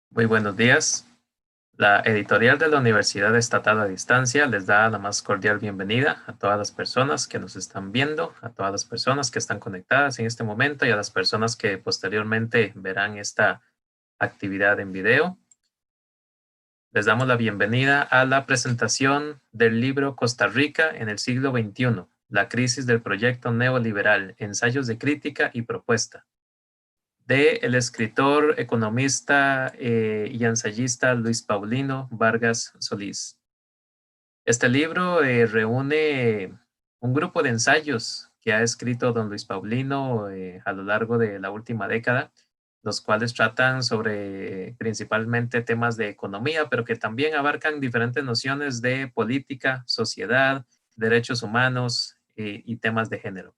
Muy buenos días. La editorial de la Universidad Estatal a Distancia les da la más cordial bienvenida a todas las personas que nos están viendo, a todas las personas que están conectadas en este momento y a las personas que posteriormente verán esta actividad en video. Les damos la bienvenida a la presentación del libro Costa Rica en el siglo XXI, la crisis del proyecto neoliberal, ensayos de crítica y propuesta, de el escritor, economista y ensayista Luis Paulino Vargas Solís. Este libro reúne un grupo de ensayos que ha escrito don Luis Paulino a lo largo de la última década, los cuales tratan sobre principalmente temas de economía, pero que también abarcan diferentes nociones de política, sociedad, derechos humanos y temas de género.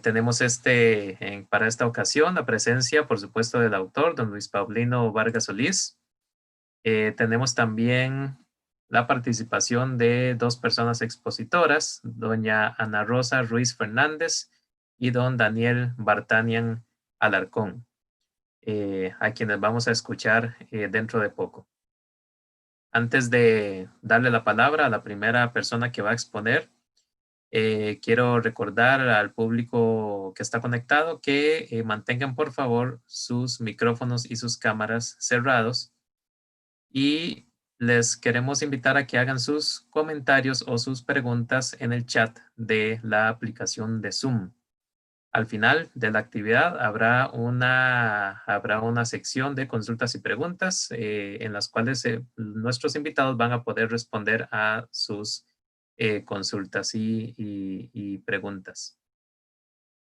Tenemos para esta ocasión la presencia, por supuesto, del autor, don Luis Paulino Vargas Solís. Tenemos también la participación de dos personas expositoras, doña Ana Rosa Ruiz Fernández y don Daniel Bartanian Alarcón, a quienes vamos a escuchar dentro de poco. Antes de darle la palabra a la primera persona que va a exponer, quiero recordar al público que está conectado que mantengan por favor sus micrófonos y sus cámaras cerrados y les queremos invitar a que hagan sus comentarios o sus preguntas en el chat de la aplicación de Zoom. Al final de la actividad habrá una sección de consultas y preguntas en las cuales nuestros invitados van a poder responder a sus consultas y preguntas.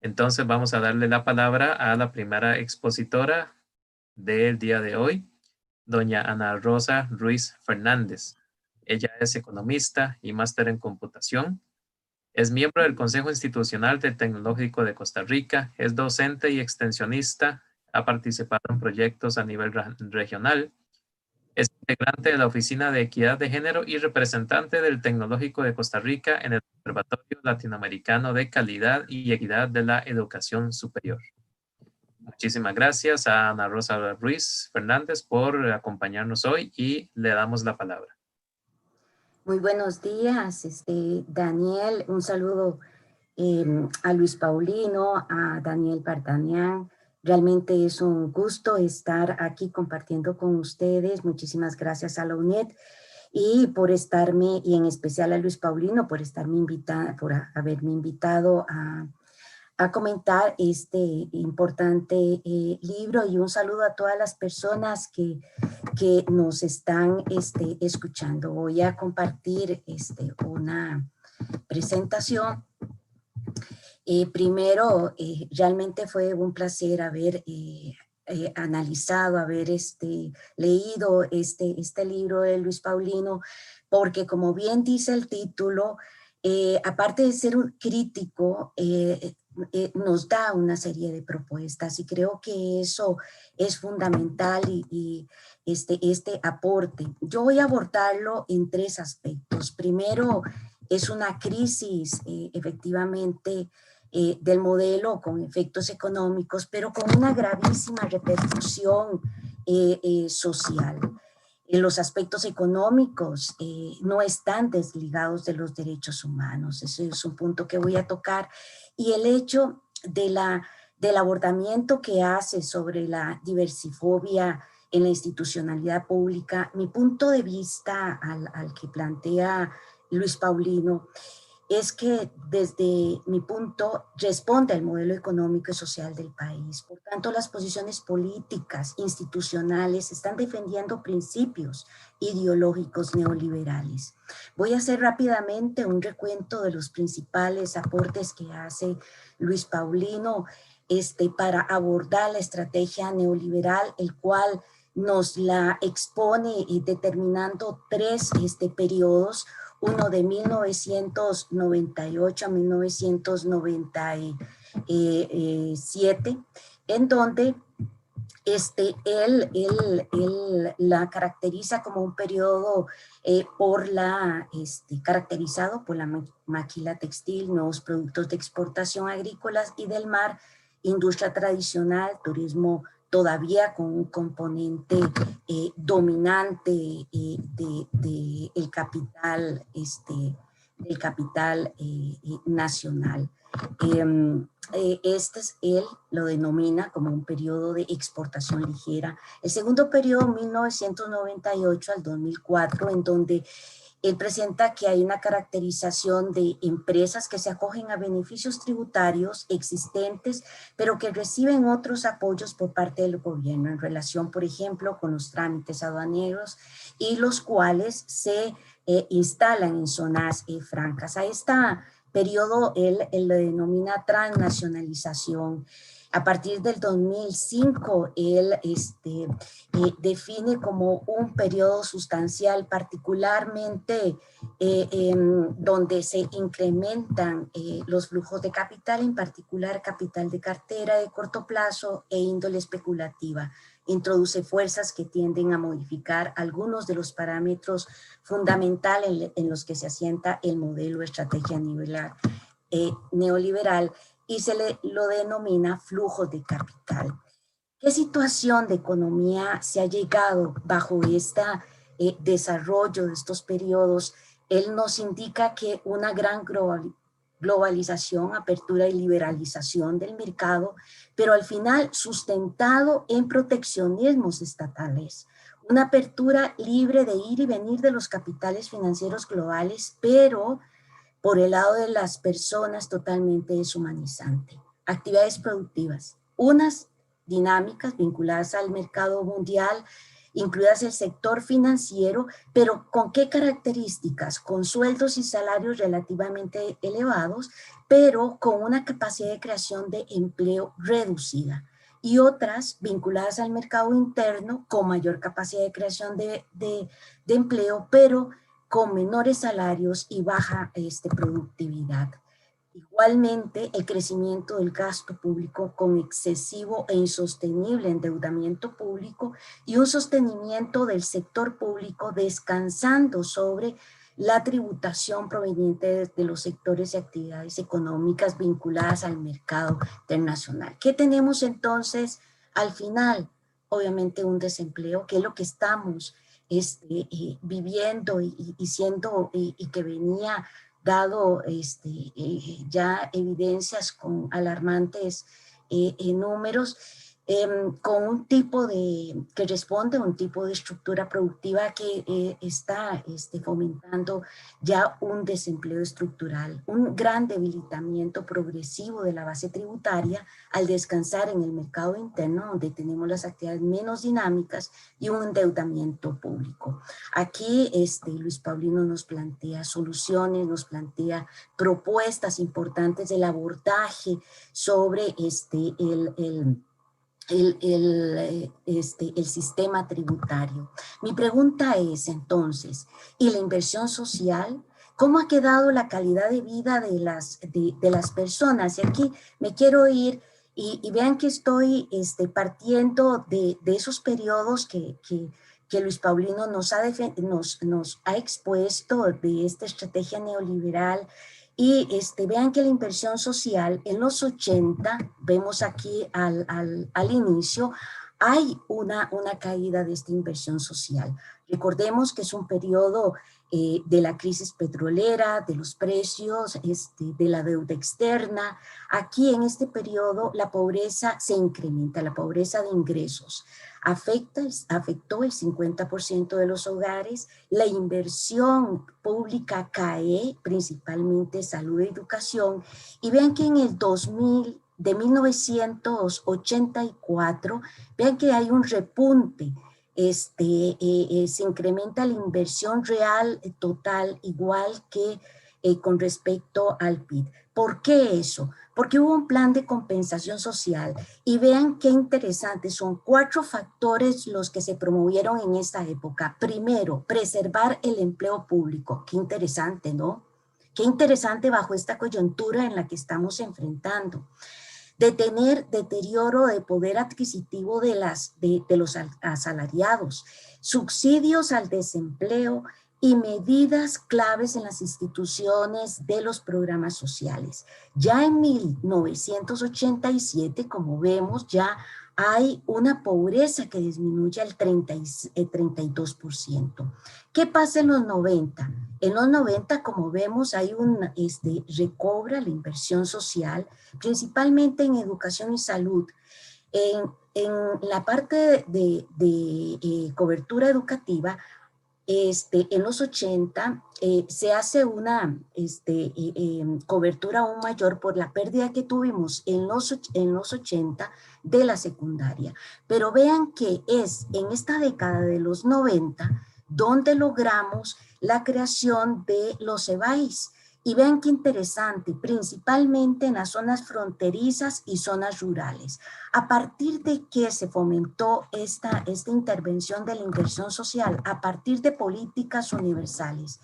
Entonces vamos a darle la palabra a la primera expositora del día de hoy, doña Ana Rosa Ruiz Fernández. Ella es economista y máster en computación. Es miembro del Consejo Institucional del Tecnológico de Costa Rica. Es docente y extensionista. Ha participado en proyectos a nivel regional. Es integrante de la Oficina de Equidad de Género y representante del Tecnológico de Costa Rica en el Observatorio Latinoamericano de Calidad y Equidad de la Educación Superior. Muchísimas gracias a Ana Rosa Ruiz Fernández por acompañarnos hoy y le damos la palabra. Muy buenos días, Daniel. Un saludo a Luis Paulino, a Daniel Bartanian. Realmente es un gusto estar aquí compartiendo con ustedes. Muchísimas gracias a la UNED y por estarme, y en especial a Luis Paulino por haberme invitado a comentar este importante libro, y un saludo a todas las personas que nos están escuchando. Voy a compartir una presentación. Primero, realmente fue un placer haber analizado, haber leído este libro de Luis Paulino, porque como bien dice el título, aparte de ser un crítico, nos da una serie de propuestas, y creo que eso es fundamental y este aporte. Yo voy a abordarlo en tres aspectos. Primero, es una crisis efectivamente del modelo con efectos económicos, pero con una gravísima repercusión social. Los aspectos económicos no están desligados de los derechos humanos. Ese es un punto que voy a tocar. Y el hecho del abordamiento que hace sobre la diversifobia en la institucionalidad pública, mi punto de vista al que plantea Luis Paulino, es que desde mi punto responde al modelo económico y social del país. Por tanto, las posiciones políticas, institucionales, están defendiendo principios ideológicos neoliberales. Voy a hacer rápidamente un recuento de los principales aportes que hace Luis Paulino para abordar la estrategia neoliberal, el cual nos la expone determinando tres periodos: uno de 1998 a 1997, en donde él la caracteriza como un periodo caracterizado por la maquila textil, nuevos productos de exportación agrícolas y del mar, industria tradicional, turismo todavía con un componente dominante del capital, del capital nacional. Él lo denomina como un periodo de exportación ligera. El segundo periodo, 1998 al 2004, en donde él presenta que hay una caracterización de empresas que se acogen a beneficios tributarios existentes, pero que reciben otros apoyos por parte del gobierno en relación, por ejemplo, con los trámites aduaneros y los cuales se instalan en zonas francas. A este periodo él lo denomina transnacionalización. A partir del 2005, él define como un periodo sustancial, particularmente donde se incrementan los flujos de capital, en particular capital de cartera de corto plazo e índole especulativa. Introduce fuerzas que tienden a modificar algunos de los parámetros fundamentales en los que se asienta el modelo de estrategia neoliberal, y lo denomina flujo de capital. ¿Qué situación de economía se ha llegado bajo este desarrollo de estos periodos? Él nos indica que una gran globalización, apertura y liberalización del mercado, pero al final sustentado en proteccionismos estatales. Una apertura libre de ir y venir de los capitales financieros globales, pero por el lado de las personas totalmente deshumanizante. Actividades productivas, unas dinámicas vinculadas al mercado mundial, incluidas el sector financiero, pero ¿con qué características? Con sueldos y salarios relativamente elevados, pero con una capacidad de creación de empleo reducida. Y otras vinculadas al mercado interno con mayor capacidad de creación de empleo, pero con menores salarios y baja productividad. Igualmente, el crecimiento del gasto público con excesivo e insostenible endeudamiento público y un sostenimiento del sector público descansando sobre la tributación proveniente de los sectores y actividades económicas vinculadas al mercado internacional. ¿Qué tenemos entonces al final? Obviamente un desempleo, que es lo que estamos viviendo y siendo, y que venía dado ya evidencias con alarmantes números, con un tipo que responde a un tipo de estructura productiva que está fomentando ya un desempleo estructural, un gran debilitamiento progresivo de la base tributaria al descansar en el mercado interno, donde tenemos las actividades menos dinámicas y un endeudamiento público. Aquí Luis Paulino nos plantea soluciones, nos plantea propuestas importantes del abordaje sobre el sistema tributario. Mi pregunta es entonces, ¿y la inversión social? ¿Cómo ha quedado la calidad de vida de las personas? Y aquí me quiero ir y vean que estoy partiendo de esos periodos que Luis Paulino nos ha expuesto de esta estrategia neoliberal. Y vean que la inversión social en los 80, vemos aquí al inicio, hay una caída de esta inversión social. Recordemos que es un periodo de la crisis petrolera, de los precios, de la deuda externa. Aquí en este periodo la pobreza se incrementa, la pobreza de ingresos. Afectó el 50% de los hogares, la inversión pública cae, principalmente salud y educación, y vean que en el 2000, de 1984, vean que hay un repunte, se incrementa la inversión real total igual que con respecto al PIB. ¿Por qué eso? Porque hubo un plan de compensación social y vean qué interesante, son 4 factores los que se promovieron en esta época. Primero, preservar el empleo público. Qué interesante, ¿no? Qué interesante bajo esta coyuntura en la que estamos enfrentando. Detener deterioro de poder adquisitivo de los asalariados, subsidios al desempleo y medidas claves en las instituciones de los programas sociales. Ya en 1987, como vemos, ya hay una pobreza que disminuye al 32%. ¿Qué pasa en los 90? En los 90, como vemos, hay recobra la inversión social, principalmente en educación y salud. En la parte de cobertura educativa, en los 80 se hace una cobertura aún mayor por la pérdida que tuvimos en los 80 de la secundaria. Pero vean que es en esta década de los 90 donde logramos la creación de los EBAIS. Y vean qué interesante, principalmente en las zonas fronterizas y zonas rurales. A partir de que se fomentó esta intervención de la inversión social, a partir de políticas universales,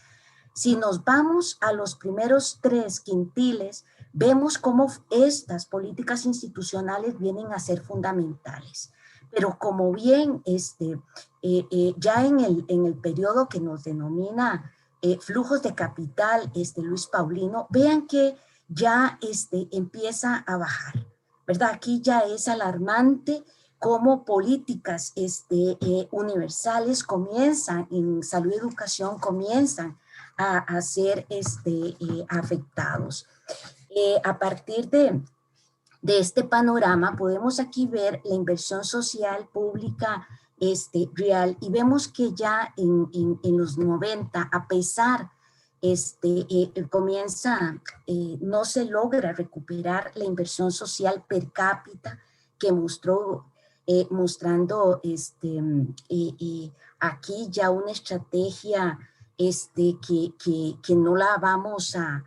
si nos vamos a los primeros 3 quintiles, vemos cómo estas políticas institucionales vienen a ser fundamentales. Pero como bien ya en el periodo que nos denomina flujos de capital, Luis Paulino, vean que ya empieza a bajar, ¿verdad? Aquí ya es alarmante cómo políticas universales comienzan, en salud y educación, comienzan a ser afectados. A partir de este panorama podemos aquí ver la inversión social pública real y vemos que ya en los 90, a pesar, no se logra recuperar la inversión social per cápita que mostrando aquí ya una estrategia que no la vamos a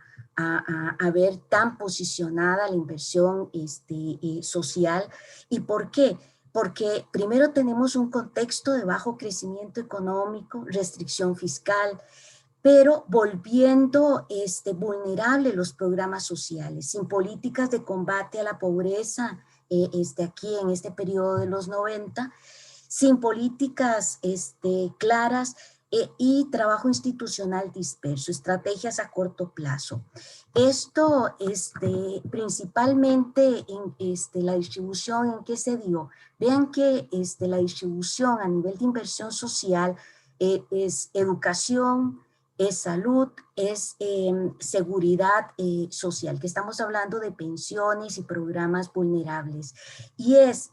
ver tan posicionada la inversión social. ¿Y por qué? Porque primero tenemos un contexto de bajo crecimiento económico, restricción fiscal, pero volviendo vulnerable los programas sociales, sin políticas de combate a la pobreza, aquí en este periodo de los 90, sin políticas claras y trabajo institucional disperso, estrategias a corto plazo. Esto principalmente en la distribución en que se dio. Vean que la distribución a nivel de inversión social es educación, es salud, es seguridad social, que estamos hablando de pensiones y programas vulnerables. Y es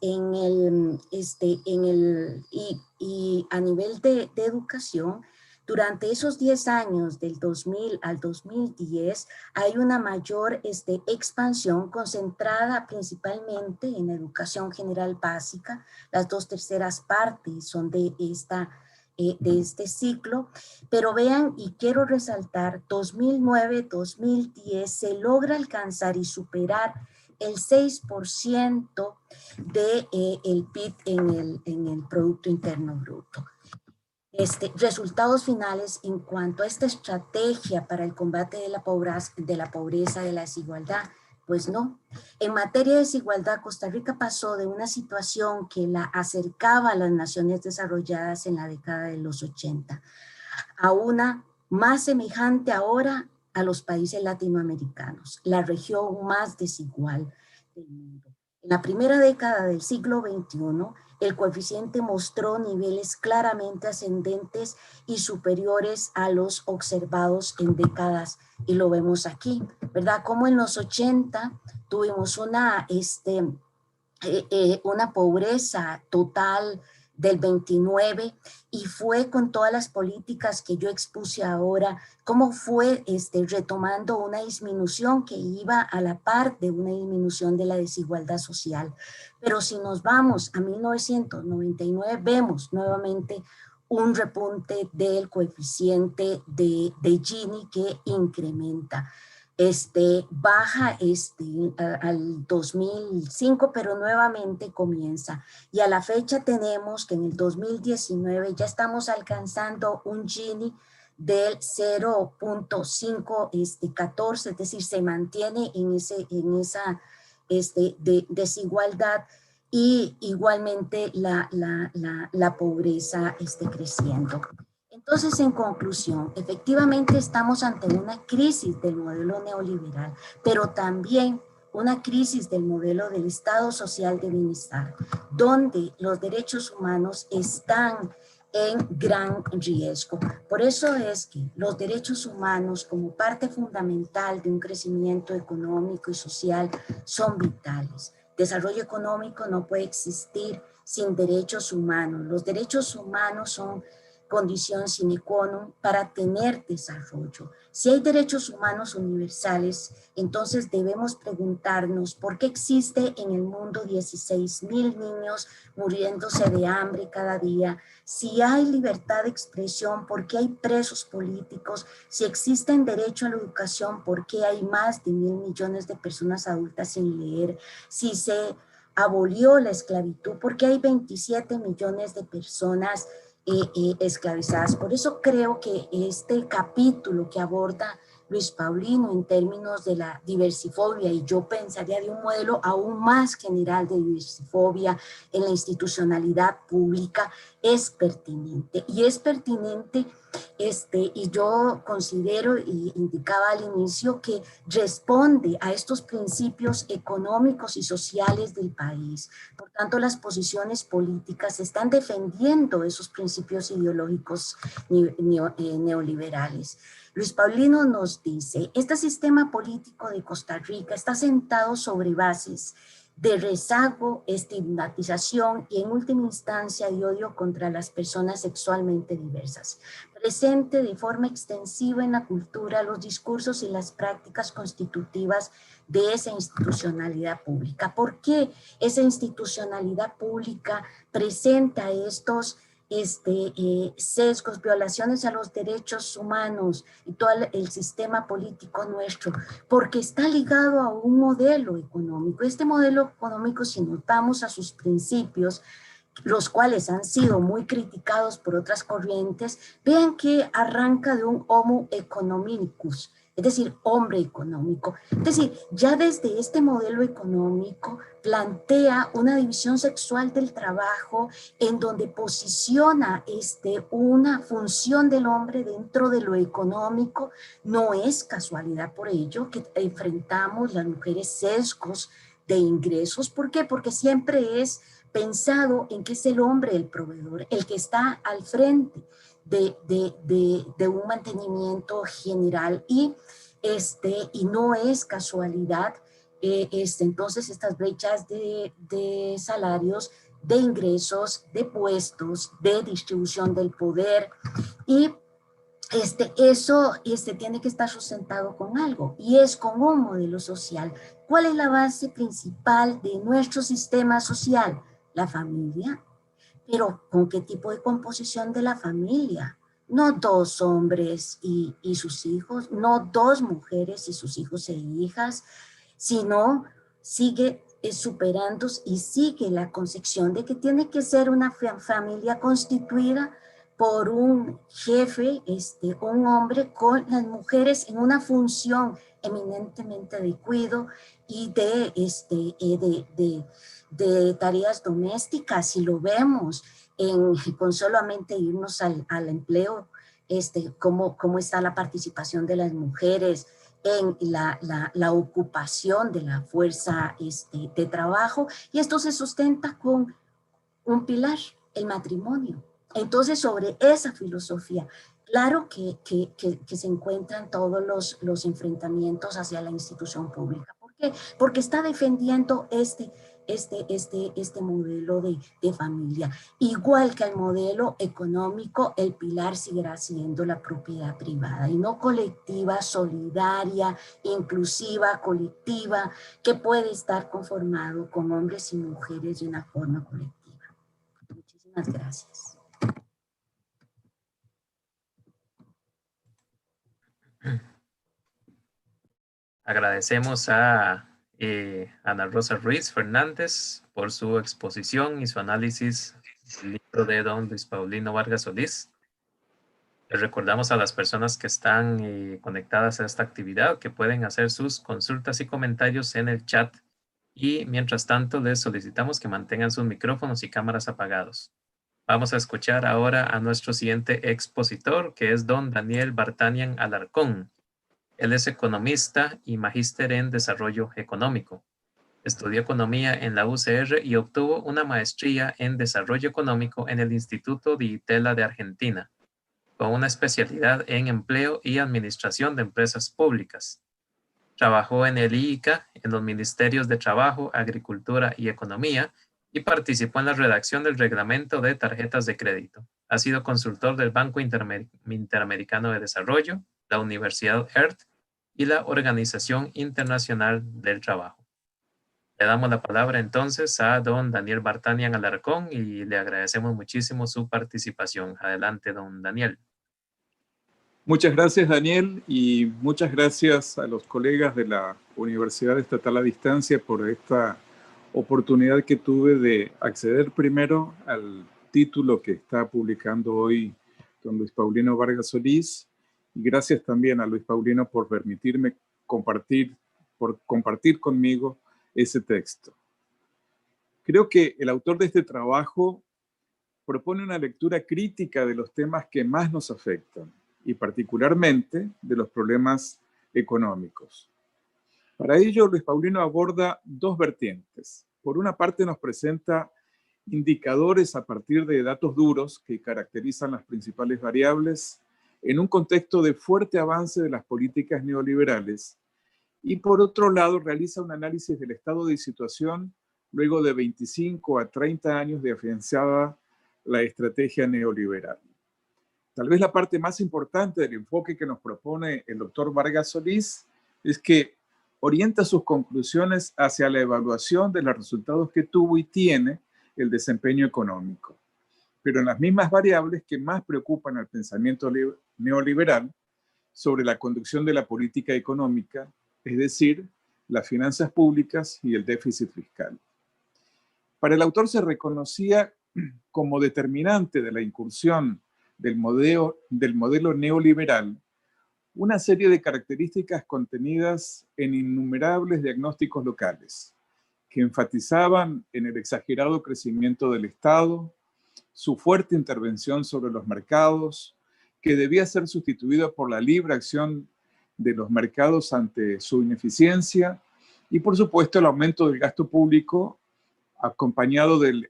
y a nivel de educación, durante esos 10 años, del 2000 al 2010, hay una mayor expansión concentrada principalmente en educación general básica. Las 2/3 partes son de este ciclo, pero vean, y quiero resaltar, 2009-2010 se logra alcanzar y superar el 6% de el PIB en el Producto Interno Bruto. Resultados finales en cuanto a esta estrategia para el combate de la pobreza, de la desigualdad, pues no. En materia de desigualdad, Costa Rica pasó de una situación que la acercaba a las naciones desarrolladas en la década de los 80 a una más semejante ahora a los países latinoamericanos, la región más desigual del mundo. En la primera década del siglo XXI, el coeficiente mostró niveles claramente ascendentes y superiores a los observados en décadas, y lo vemos aquí, ¿verdad? Como en los 80 tuvimos una pobreza total del 29 y fue con todas las políticas que yo expuse ahora, cómo fue retomando una disminución que iba a la par de una disminución de la desigualdad social. Pero si nos vamos a 1999, vemos nuevamente un repunte del coeficiente de Gini que incrementa. Baja al 2005, pero nuevamente comienza. Y a la fecha tenemos que en el 2019 ya estamos alcanzando un Gini del 0.514, es decir, se mantiene en esa desigualdad, y igualmente la pobreza creciendo. Entonces, en conclusión, efectivamente estamos ante una crisis del modelo neoliberal, pero también una crisis del modelo del Estado social de bienestar, donde los derechos humanos están en gran riesgo. Por eso es que los derechos humanos, como parte fundamental de un crecimiento económico y social, son vitales. Desarrollo económico no puede existir sin derechos humanos. Los derechos humanos son condición sine qua non para tener desarrollo. Si hay derechos humanos universales, entonces debemos preguntarnos por qué existe en el mundo 16,000 niños muriéndose de hambre cada día. Si hay libertad de expresión, ¿por qué hay presos políticos? Si existen derecho a la educación, ¿por qué hay más de 1.000 millones de personas adultas sin leer? Si se abolió la esclavitud, ¿por qué hay 27 millones de personas esclavizadas? Por eso creo que este capítulo que aborda Luis Paulino en términos de la diversifobia, y yo pensaría de un modelo aún más general de diversifobia en la institucionalidad pública, es pertinente. Y es pertinente, y yo considero, y indicaba al inicio, que responde a estos principios económicos y sociales del país. Por tanto, las posiciones políticas están defendiendo esos principios ideológicos neoliberales. Luis Paulino nos dice, este sistema político de Costa Rica está sentado sobre bases de rezago, estigmatización y en última instancia de odio contra las personas sexualmente diversas. Presente de forma extensiva en la cultura, los discursos y las prácticas constitutivas de esa institucionalidad pública. ¿Por qué esa institucionalidad pública presenta estos sesgos, violaciones a los derechos humanos y todo el sistema político nuestro? Porque está ligado a un modelo económico. Este modelo económico, si nos vamos a sus principios, los cuales han sido muy criticados por otras corrientes, vean que arranca de un homo economicus, es decir, hombre económico. Es decir, ya desde este modelo económico plantea una división sexual del trabajo en donde posiciona una función del hombre dentro de lo económico. No es casualidad por ello que enfrentamos las mujeres sesgos de ingresos. ¿Por qué? Porque siempre es pensado en que es el hombre el proveedor, el que está al frente de un mantenimiento general y no es casualidad entonces estas brechas de salarios, de ingresos, de puestos, de distribución del poder y eso tiene que estar sustentado con algo y es con un modelo social. ¿Cuál es la base principal de nuestro sistema social? La familia. Pero ¿con qué tipo de composición de la familia? No dos hombres y sus hijos, no dos mujeres y sus hijos e hijas, sino sigue superando y sigue la concepción de que tiene que ser una familia constituida por un jefe, un hombre con las mujeres en una función eminentemente de cuidado y de tareas domésticas. Si lo vemos con solamente irnos al empleo, cómo está la participación de las mujeres en la ocupación de la fuerza de trabajo, y esto se sustenta con un pilar, el matrimonio. Entonces, sobre esa filosofía, claro que se encuentran todos los enfrentamientos hacia la institución pública. ¿Por qué? Porque está defendiendo este modelo de familia. Igual que el modelo económico, el pilar seguirá siendo la propiedad privada y no colectiva, solidaria, inclusiva, colectiva, que puede estar conformado con hombres y mujeres de una forma colectiva. Muchísimas gracias. Agradecemos a Ana Rosa Ruiz Fernández por su exposición y su análisis del libro de don Luis Paulino Vargas Solís. Les recordamos a las personas que están conectadas a esta actividad que pueden hacer sus consultas y comentarios en el chat. Y mientras tanto, les solicitamos que mantengan sus micrófonos y cámaras apagados. Vamos a escuchar ahora a nuestro siguiente expositor, que es don Daniel Bartanian Alarcón. Él es economista y magíster en desarrollo económico. Estudió economía en la UCR y obtuvo una maestría en desarrollo económico en el Instituto Di Itela de Argentina, con una especialidad en empleo y administración de empresas públicas. Trabajó en el IICA, en los Ministerios de Trabajo, Agricultura y Economía, y participó en la redacción del reglamento de tarjetas de crédito. Ha sido consultor del Banco Interamericano de Desarrollo, la Universidad EARTH y la Organización Internacional del Trabajo. Le damos la palabra entonces a don Daniel Bartanian Alarcón y le agradecemos muchísimo su participación. Adelante, don Daniel. Muchas gracias, Daniel, y muchas gracias a los colegas de la Universidad Estatal a Distancia por esta oportunidad que tuve de acceder primero al título que está publicando hoy don Luis Paulino Vargas Solís, y gracias también a Luis Paulino por permitirme compartir conmigo ese texto. Creo que el autor de este trabajo propone una lectura crítica de los temas que más nos afectan, y particularmente de los problemas económicos. Para ello, Luis Paulino aborda dos vertientes. Por una parte, nos presenta indicadores a partir de datos duros que caracterizan las principales variables en un contexto de fuerte avance de las políticas neoliberales, y por otro lado, realiza un análisis del estado de situación luego de 25 a 30 años de afianzada la estrategia neoliberal. Tal vez la parte más importante del enfoque que nos propone el doctor Vargas Solís es que orienta sus conclusiones hacia la evaluación de los resultados que tuvo y tiene el desempeño económico, pero en las mismas variables que más preocupan al pensamiento neoliberal sobre la conducción de la política económica, es decir, las finanzas públicas y el déficit fiscal. Para el autor se reconocía como determinante de la incursión del modelo neoliberal una serie de características contenidas en innumerables diagnósticos locales que enfatizaban en el exagerado crecimiento del Estado, su fuerte intervención sobre los mercados, que debía ser sustituida por la libre acción de los mercados ante su ineficiencia, y por supuesto el aumento del gasto público acompañado del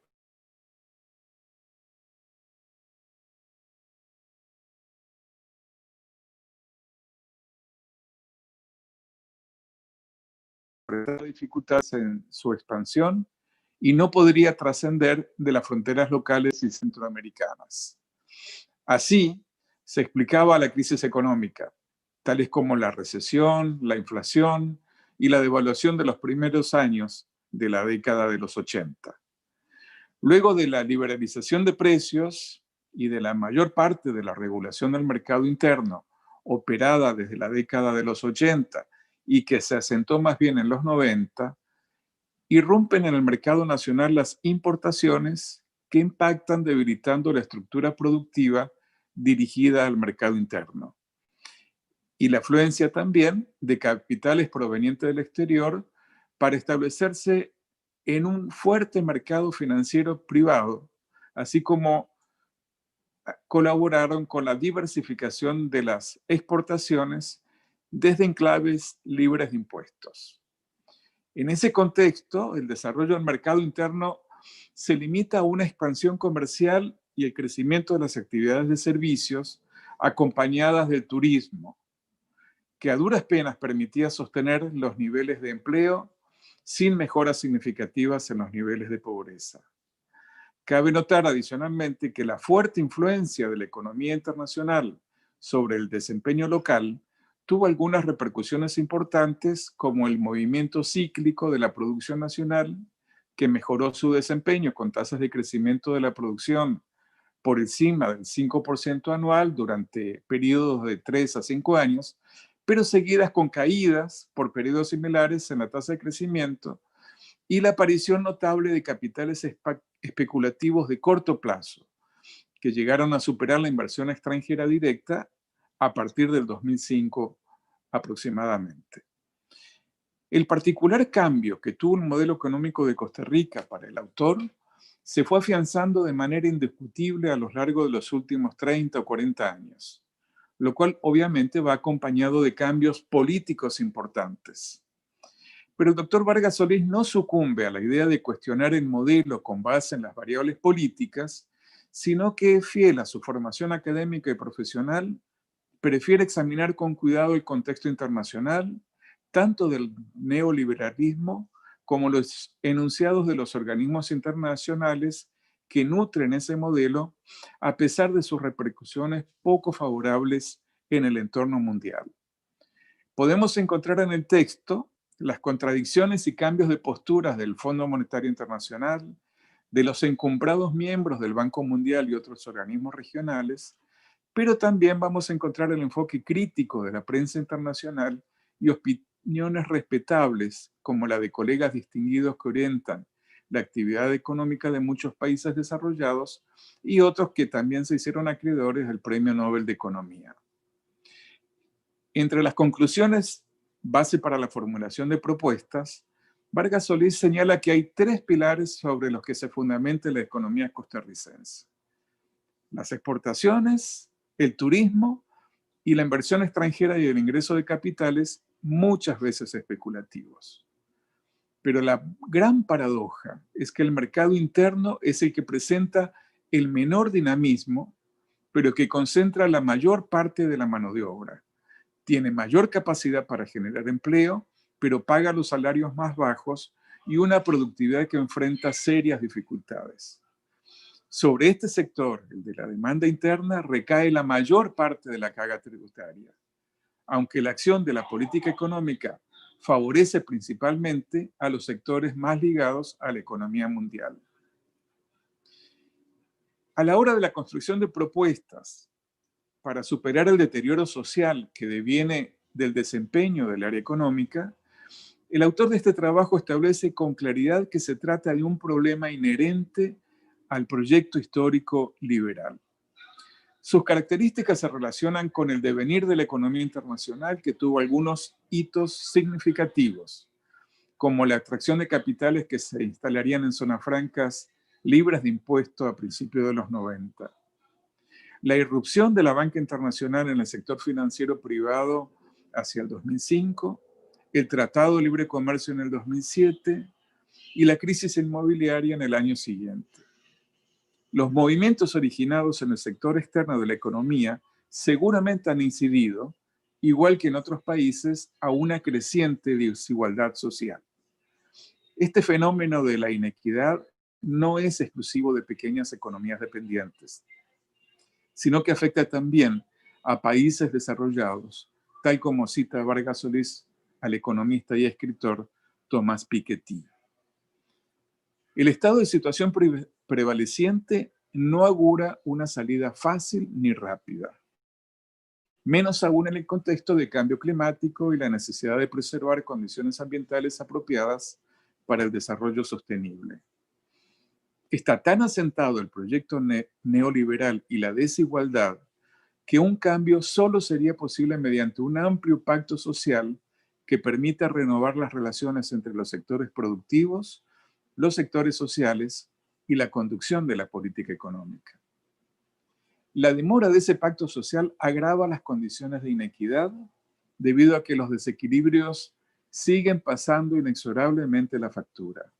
dificultades en su expansión y no podría trascender de las fronteras locales y centroamericanas. Así se explicaba la crisis económica, tales como la recesión, la inflación y la devaluación de los primeros años de la década de los 80. Luego de la liberalización de precios y de la mayor parte de la regulación del mercado interno operada desde la década de los 80 y que se asentó más bien en los 90, irrumpen en el mercado nacional las importaciones que impactan debilitando la estructura productiva dirigida al mercado interno. Y la afluencia también de capitales provenientes del exterior para establecerse en un fuerte mercado financiero privado, así como colaboraron con la diversificación de las exportaciones desde enclaves libres de impuestos. En ese contexto, el desarrollo del mercado interno se limita a una expansión comercial y el crecimiento de las actividades de servicios acompañadas del turismo, que a duras penas permitía sostener los niveles de empleo sin mejoras significativas en los niveles de pobreza. Cabe notar adicionalmente que la fuerte influencia de la economía internacional sobre el desempeño local tuvo algunas repercusiones importantes, como el movimiento cíclico de la producción nacional, que mejoró su desempeño con tasas de crecimiento de la producción por encima del 5% anual durante periodos de 3 a 5 años, pero seguidas con caídas por periodos similares en la tasa de crecimiento, y la aparición notable de capitales especulativos de corto plazo, que llegaron a superar la inversión extranjera directa a partir del 2005 aproximadamente. El particular cambio que tuvo el modelo económico de Costa Rica para el autor se fue afianzando de manera indiscutible a lo largo de los últimos 30 o 40 años, lo cual obviamente va acompañado de cambios políticos importantes. Pero el doctor Vargas Solís no sucumbe a la idea de cuestionar el modelo con base en las variables políticas, sino que, fiel a su formación académica y profesional, prefiere examinar con cuidado el contexto internacional, tanto del neoliberalismo como los enunciados de los organismos internacionales que nutren ese modelo, a pesar de sus repercusiones poco favorables en el entorno mundial. Podemos encontrar en el texto las contradicciones y cambios de posturas del Fondo Monetario Internacional, de los encumbrados miembros del Banco Mundial y otros organismos regionales, pero también vamos a encontrar el enfoque crítico de la prensa internacional y opiniones respetables, como la de colegas distinguidos que orientan la actividad económica de muchos países desarrollados y otros que también se hicieron acreedores del Premio Nobel de Economía. Entre las conclusiones base para la formulación de propuestas, Vargas Solís señala que hay 3 pilares sobre los que se fundamenta la economía costarricense: las exportaciones, el turismo y la inversión extranjera y el ingreso de capitales, muchas veces especulativos. Pero la gran paradoja es que el mercado interno es el que presenta el menor dinamismo, pero que concentra la mayor parte de la mano de obra. Tiene mayor capacidad para generar empleo, pero paga los salarios más bajos y una productividad que enfrenta serias dificultades. Sobre este sector, el de la demanda interna, recae la mayor parte de la carga tributaria, aunque la acción de la política económica favorece principalmente a los sectores más ligados a la economía mundial. A la hora de la construcción de propuestas para superar el deterioro social que deviene del desempeño del área económica, el autor de este trabajo establece con claridad que se trata de un problema inherente al proyecto histórico liberal. Sus características se relacionan con el devenir de la economía internacional, que tuvo algunos hitos significativos, como la atracción de capitales que se instalarían en zonas francas libres de impuestos a principios de los 90. La irrupción de la banca internacional en el sector financiero privado hacia el 2005, el Tratado de Libre Comercio en el 2007 y la crisis inmobiliaria en el año siguiente. Los movimientos originados en el sector externo de la economía seguramente han incidido, igual que en otros países, a una creciente desigualdad social. Este fenómeno de la inequidad no es exclusivo de pequeñas economías dependientes, sino que afecta también a países desarrollados, tal como cita Vargas Solís al economista y escritor Tomás Piketty. El estado de situación prevaleciente no augura una salida fácil ni rápida, menos aún en el contexto de cambio climático y la necesidad de preservar condiciones ambientales apropiadas para el desarrollo sostenible. Está tan asentado el proyecto neoliberal y la desigualdad que un cambio solo sería posible mediante un amplio pacto social que permita renovar las relaciones entre los sectores productivos, los sectores sociales y la conducción de la política económica. La demora de ese pacto social agrava las condiciones de inequidad debido a que los desequilibrios siguen pasando inexorablemente la factura.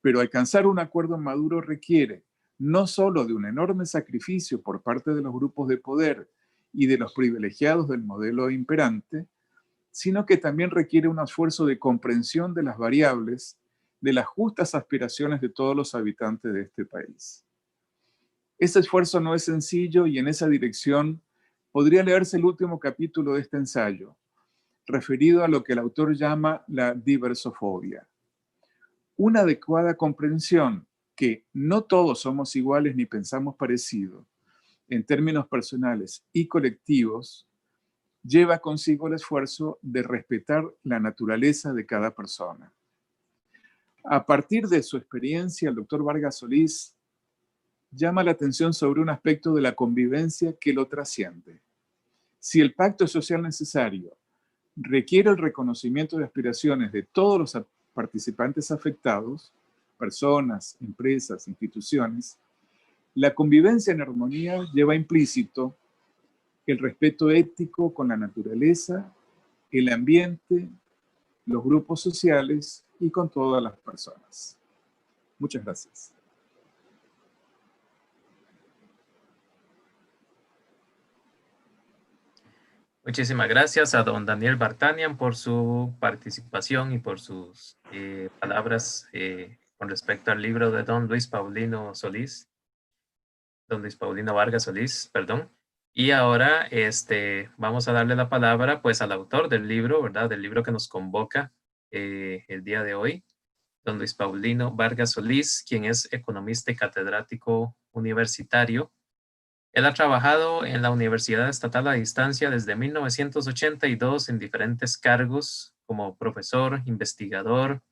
Pero alcanzar un acuerdo maduro requiere no solo de un enorme sacrificio por parte de los grupos de poder y de los privilegiados del modelo imperante, sino que también requiere un esfuerzo de comprensión de las variables de las justas aspiraciones de todos los habitantes de este país. Ese esfuerzo no es sencillo y en esa dirección podría leerse el último capítulo de este ensayo, referido a lo que el autor llama la diversofobia. Una adecuada comprensión que no todos somos iguales ni pensamos parecido en términos personales y colectivos lleva consigo el esfuerzo de respetar la naturaleza de cada persona. A partir de su experiencia, el doctor Vargas Solís llama la atención sobre un aspecto de la convivencia que lo trasciende. Si el pacto social necesario requiere el reconocimiento de aspiraciones de todos los participantes afectados, personas, empresas, instituciones, la convivencia en armonía lleva implícito el respeto ético con la naturaleza, el ambiente, los grupos sociales y con todas las personas. Muchas gracias. Muchísimas gracias a don Daniel Vartanian por su participación y por sus palabras con respecto al libro de don Luis Paulino Vargas Solís, perdón. Y ahora vamos a darle la palabra pues al autor del libro, ¿verdad? Del libro que nos convoca el día de hoy, don Luis Paulino Vargas Solís, quien es economista y catedrático universitario. Él ha trabajado en la Universidad Estatal a Distancia desde 1982 en diferentes cargos como profesor, investigador,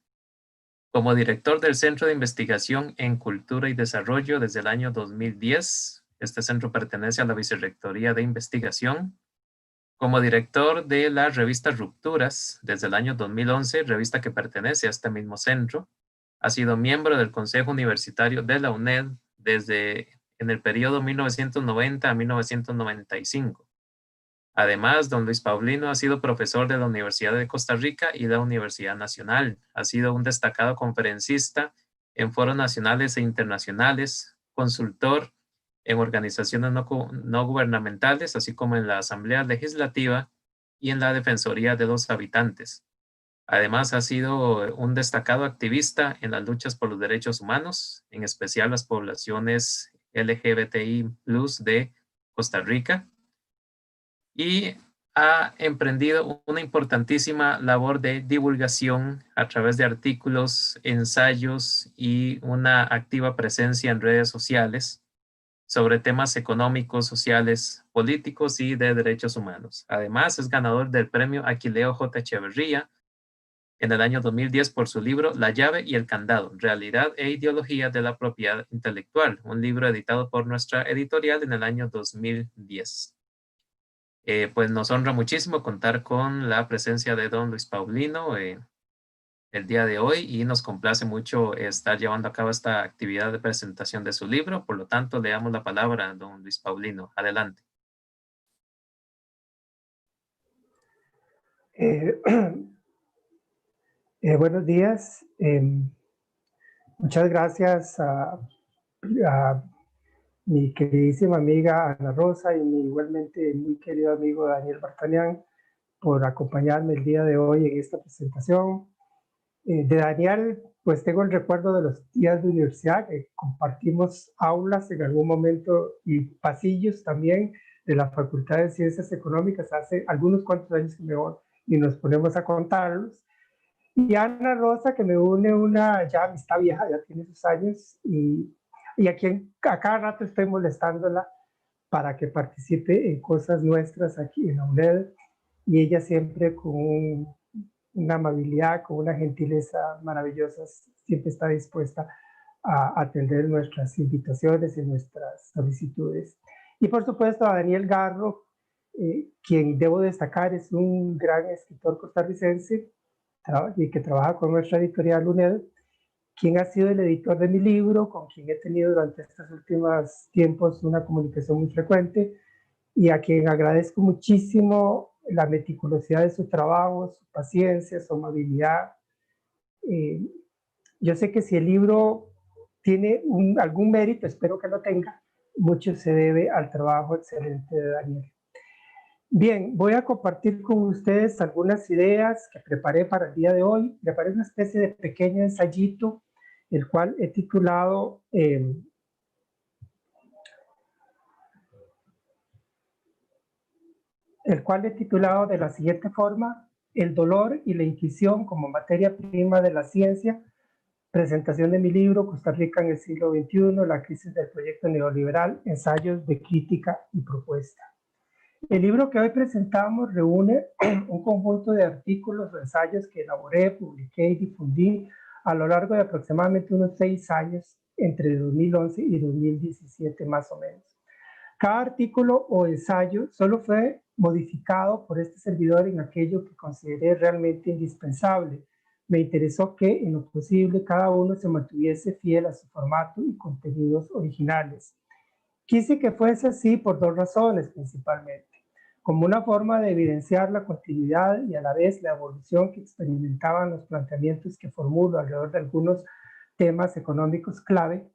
como director del Centro de Investigación en Cultura y Desarrollo desde el año 2010. Este centro pertenece a la Vicerrectoría de Investigación. Como director de la revista Rupturas desde el año 2011, revista que pertenece a este mismo centro. Ha sido miembro del Consejo Universitario de la UNED desde en el periodo 1990 a 1995. Además, don Luis Paulino ha sido profesor de la Universidad de Costa Rica y la Universidad Nacional. Ha sido un destacado conferencista en foros nacionales e internacionales, consultor en organizaciones no gubernamentales, así como en la Asamblea Legislativa y en la Defensoría de los Habitantes. Además, ha sido un destacado activista en las luchas por los derechos humanos, en especial las poblaciones LGBTI+ de Costa Rica, y ha emprendido una importantísima labor de divulgación a través de artículos, ensayos y una activa presencia en redes sociales sobre temas económicos, sociales, políticos y de derechos humanos. Además, es ganador del premio Aquileo J. Echeverría en el año 2010 por su libro La llave y el candado, Realidad e ideología de la propiedad intelectual, un libro editado por nuestra editorial en el año 2010. Pues nos honra muchísimo contar con la presencia de don Luis Paulino el día de hoy y nos complace mucho estar llevando a cabo esta actividad de presentación de su libro. Por lo tanto, le damos la palabra a don Luis Paulino. Adelante. Buenos días. Muchas gracias a mi queridísima amiga Ana Rosa y mi igualmente muy querido amigo Daniel Vartanian por acompañarme el día de hoy en esta presentación. De Daniel, pues tengo el recuerdo de los días de universidad, que compartimos aulas en algún momento y pasillos también de la Facultad de Ciencias Económicas hace algunos cuantos años que me voy y nos ponemos a contarlos. Y Ana Rosa, que me une una ya amistad vieja, ya tiene sus años, y a cada rato estoy molestándola para que participe en cosas nuestras aquí en la UNED, y ella siempre con una amabilidad, con una gentileza maravillosa, siempre está dispuesta a atender nuestras invitaciones y nuestras solicitudes. Y por supuesto a Daniel Garro, quien debo destacar es un gran escritor costarricense, y que trabaja con nuestra editorial UNED, quien ha sido el editor de mi libro, con quien he tenido durante estos últimos tiempos una comunicación muy frecuente y a quien agradezco muchísimo la meticulosidad de su trabajo, su paciencia, su amabilidad. Yo sé que si el libro tiene algún mérito, espero que lo tenga, mucho se debe al trabajo excelente de Daniel. Bien, voy a compartir con ustedes algunas ideas que preparé para el día de hoy. Preparé una especie de pequeño ensayito, el cual he titulado de la siguiente forma: El dolor y la intuición como materia prima de la ciencia. Presentación de mi libro Costa Rica en el siglo XXI, la crisis del proyecto neoliberal, ensayos de crítica y propuesta. El libro que hoy presentamos reúne un conjunto de artículos o ensayos que elaboré, publiqué y difundí a lo largo de aproximadamente unos 6 años, entre 2011 y 2017 más o menos. Cada artículo o ensayo solo fue modificado por este servidor en aquello que consideré realmente indispensable, me interesó que, en lo posible, cada uno se mantuviese fiel a su formato y contenidos originales. Quise que fuese así por dos razones principalmente: como una forma de evidenciar la continuidad y a la vez la evolución que experimentaban los planteamientos que formulo alrededor de algunos temas económicos clave,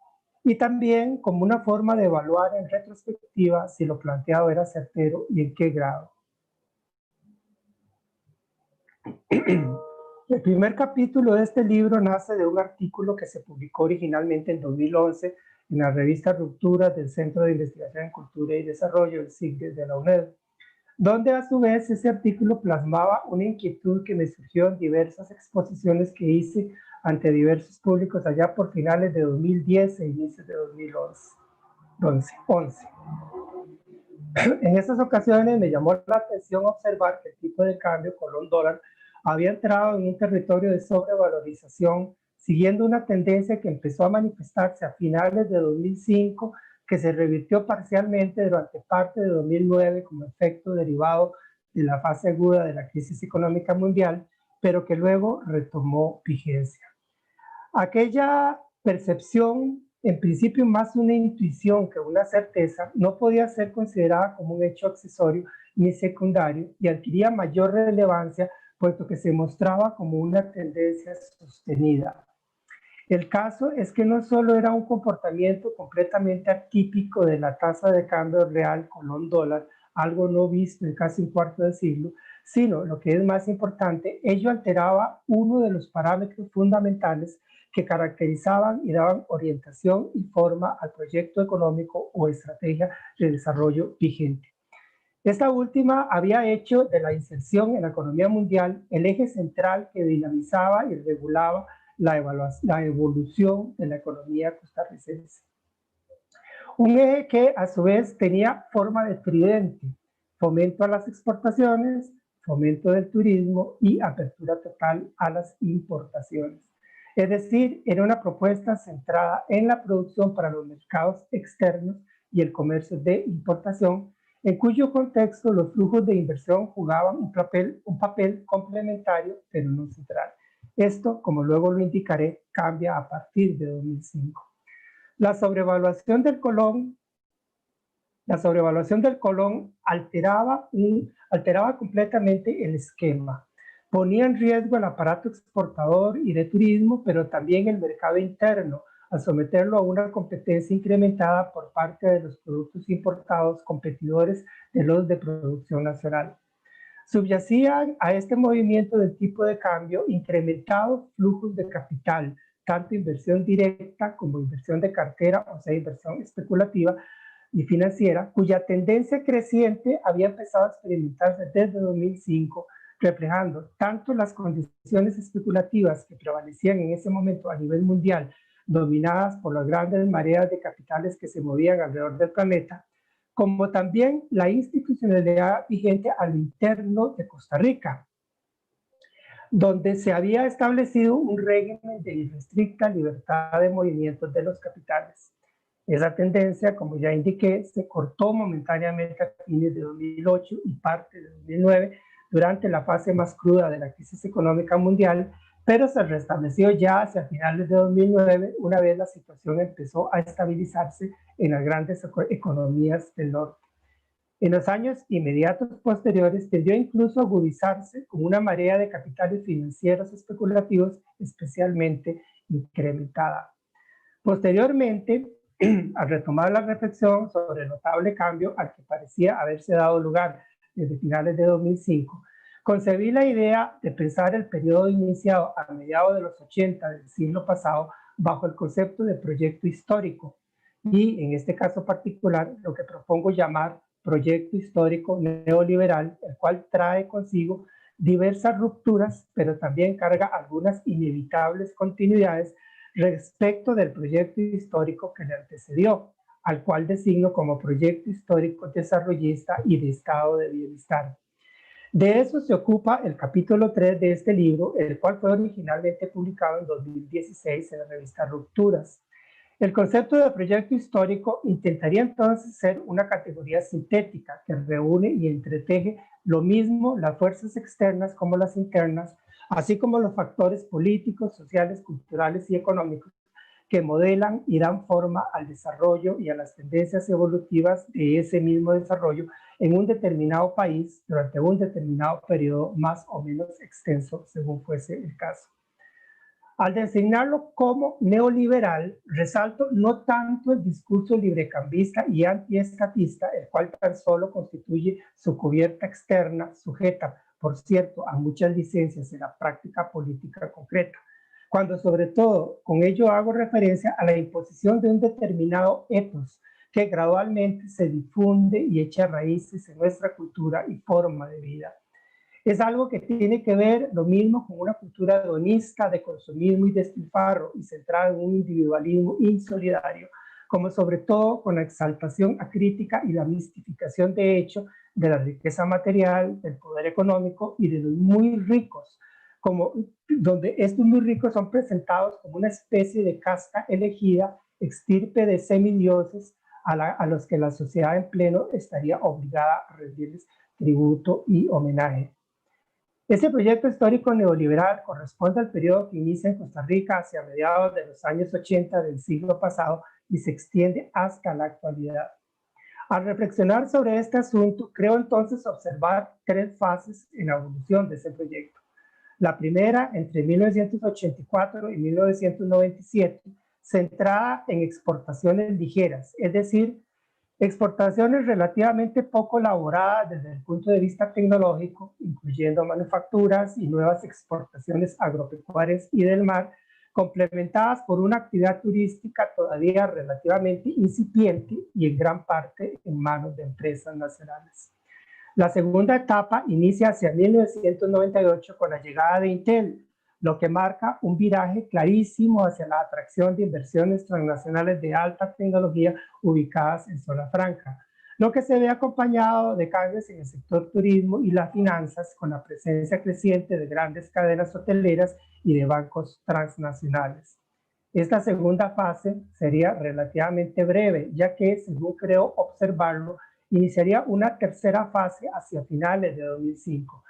y también como una forma de evaluar en retrospectiva si lo planteado era certero y en qué grado. El primer capítulo de este libro nace de un artículo que se publicó originalmente en 2011 en la revista Rupturas del Centro de Investigación en Cultura y Desarrollo, el CICDES de la UNED, donde a su vez ese artículo plasmaba una inquietud que me surgió en diversas exposiciones que hice ante diversos públicos allá por finales de 2010 e inicios de 2011. En esas ocasiones me llamó la atención observar que el tipo de cambio colón-dólar había entrado en un territorio de sobrevalorización, siguiendo una tendencia que empezó a manifestarse a finales de 2005, que se revirtió parcialmente durante parte de 2009 como efecto derivado de la fase aguda de la crisis económica mundial, pero que luego retomó vigencia. Aquella percepción, en principio más una intuición que una certeza, no podía ser considerada como un hecho accesorio ni secundario y adquiría mayor relevancia puesto que se mostraba como una tendencia sostenida. El caso es que no solo era un comportamiento completamente atípico de la tasa de cambio real colón-dólar, algo no visto en casi un cuarto de siglo, sino, lo que es más importante, ello alteraba uno de los parámetros fundamentales que caracterizaban y daban orientación y forma al proyecto económico o estrategia de desarrollo vigente. Esta última había hecho de la inserción en la economía mundial el eje central que dinamizaba y regulaba la evolución de la economía costarricense. Un eje que a su vez tenía forma de tridente: fomento a las exportaciones, fomento del turismo y apertura total a las importaciones. Es decir, era una propuesta centrada en la producción para los mercados externos y el comercio de importación, en cuyo contexto los flujos de inversión jugaban un papel complementario, pero no central. Esto, como luego lo indicaré, cambia a partir de 2005. La sobrevaluación del colón alteraba completamente el esquema. Ponía en riesgo el aparato exportador y de turismo, pero también el mercado interno, al someterlo a una competencia incrementada por parte de los productos importados competidores de los de producción nacional. Subyacían a este movimiento del tipo de cambio incrementados flujos de capital, tanto inversión directa como inversión de cartera, o sea, inversión especulativa y financiera, cuya tendencia creciente había empezado a experimentarse desde 2005, reflejando tanto las condiciones especulativas que prevalecían en ese momento a nivel mundial, dominadas por las grandes mareas de capitales que se movían alrededor del planeta, como también la institucionalidad vigente a lo interno de Costa Rica, donde se había establecido un régimen de irrestricta libertad de movimientos de los capitales. Esa tendencia, como ya indiqué, se cortó momentáneamente a fines de 2008 y parte de 2009 durante la fase más cruda de la crisis económica mundial, pero se restableció ya hacia finales de 2009, una vez la situación empezó a estabilizarse en las grandes economías del norte. En los años inmediatos posteriores tendió incluso a agudizarse con una marea de capitales financieros especulativos especialmente incrementada. Posteriormente, al retomar la reflexión sobre el notable cambio al que parecía haberse dado lugar desde finales de 2005, concebí la idea de pensar el periodo iniciado a mediados de los 80 del siglo pasado bajo el concepto de proyecto histórico y, en este caso particular, lo que propongo llamar proyecto histórico neoliberal, el cual trae consigo diversas rupturas, pero también carga algunas inevitables continuidades respecto del proyecto histórico que le antecedió, al cual designo como proyecto histórico desarrollista y de estado de bienestar. De eso se ocupa el capítulo 3 de este libro, el cual fue originalmente publicado en 2016 en la revista Rupturas. El concepto de proyecto histórico intentaría entonces ser una categoría sintética que reúne y entreteje lo mismo las fuerzas externas como las internas, así como los factores políticos, sociales, culturales y económicos que modelan y dan forma al desarrollo y a las tendencias evolutivas de ese mismo desarrollo en un determinado país durante un determinado periodo más o menos extenso, según fuese el caso. Al designarlo como neoliberal, resalto no tanto el discurso librecambista y antiestatista, el cual tan solo constituye su cubierta externa, sujeta, por cierto, a muchas licencias en la práctica política concreta, cuando sobre todo con ello hago referencia a la imposición de un determinado ethos que gradualmente se difunde y echa raíces en nuestra cultura y forma de vida. Es algo que tiene que ver lo mismo con una cultura hedonista de consumismo y despilfarro y centrada en un individualismo insolidario, como sobre todo con la exaltación acrítica y la mistificación de hecho de la riqueza material, del poder económico y de los muy ricos, como donde estos muy ricos son presentados como una especie de casta elegida, extirpe de semidioses a los que la sociedad en pleno estaría obligada a rendirles tributo y homenaje. Este proyecto histórico neoliberal corresponde al periodo que inicia en Costa Rica hacia mediados de los años 80 del siglo pasado y se extiende hasta la actualidad. Al reflexionar sobre este asunto, creo entonces observar tres fases en la evolución de ese proyecto. La primera, entre 1984 y 1997, centrada en exportaciones ligeras, es decir, exportaciones relativamente poco elaboradas desde el punto de vista tecnológico, incluyendo manufacturas y nuevas exportaciones agropecuarias y del mar, complementadas por una actividad turística todavía relativamente incipiente y en gran parte en manos de empresas nacionales. La segunda etapa inicia hacia 1998 con la llegada de Intel, lo que marca un viraje clarísimo hacia la atracción de inversiones transnacionales de alta tecnología ubicadas en zona franca, lo que se ve acompañado de cambios en el sector turismo y las finanzas con la presencia creciente de grandes cadenas hoteleras y de bancos transnacionales. Esta segunda fase sería relativamente breve, ya que, según creo observarlo, iniciaría una tercera fase hacia finales de 2005.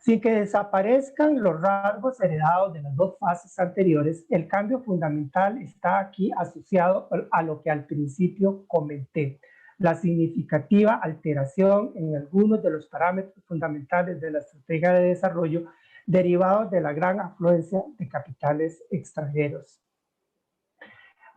Sin que desaparezcan los rasgos heredados de las dos fases anteriores, el cambio fundamental está aquí asociado a lo que al principio comenté, la significativa alteración en algunos de los parámetros fundamentales de la estrategia de desarrollo derivados de la gran afluencia de capitales extranjeros.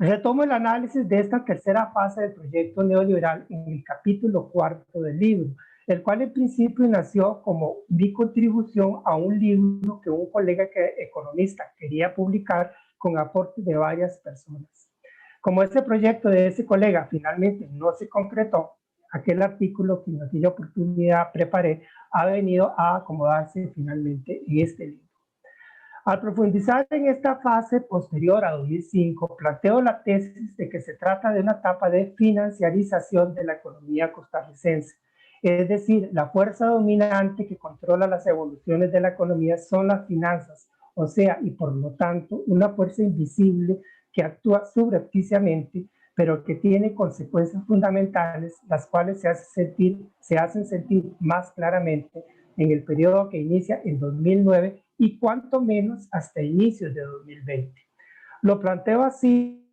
Retomo el análisis de esta tercera fase del proyecto neoliberal en el capítulo 4 del libro, el cual en principio nació como mi contribución a un libro que un colega economista quería publicar con aportes de varias personas. Como este proyecto de ese colega finalmente no se concretó, aquel artículo que en aquella oportunidad preparé ha venido a acomodarse finalmente en este libro. Al profundizar en esta fase posterior a 2005, planteo la tesis de que se trata de una etapa de financiarización de la economía costarricense. Es decir, la fuerza dominante que controla las evoluciones de la economía son las finanzas, o sea, y por lo tanto, una fuerza invisible que actúa subrepticiamente, pero que tiene consecuencias fundamentales, las cuales se hacen sentir más claramente en el periodo que inicia en 2009 y cuanto menos hasta inicios de 2020. Lo planteo así,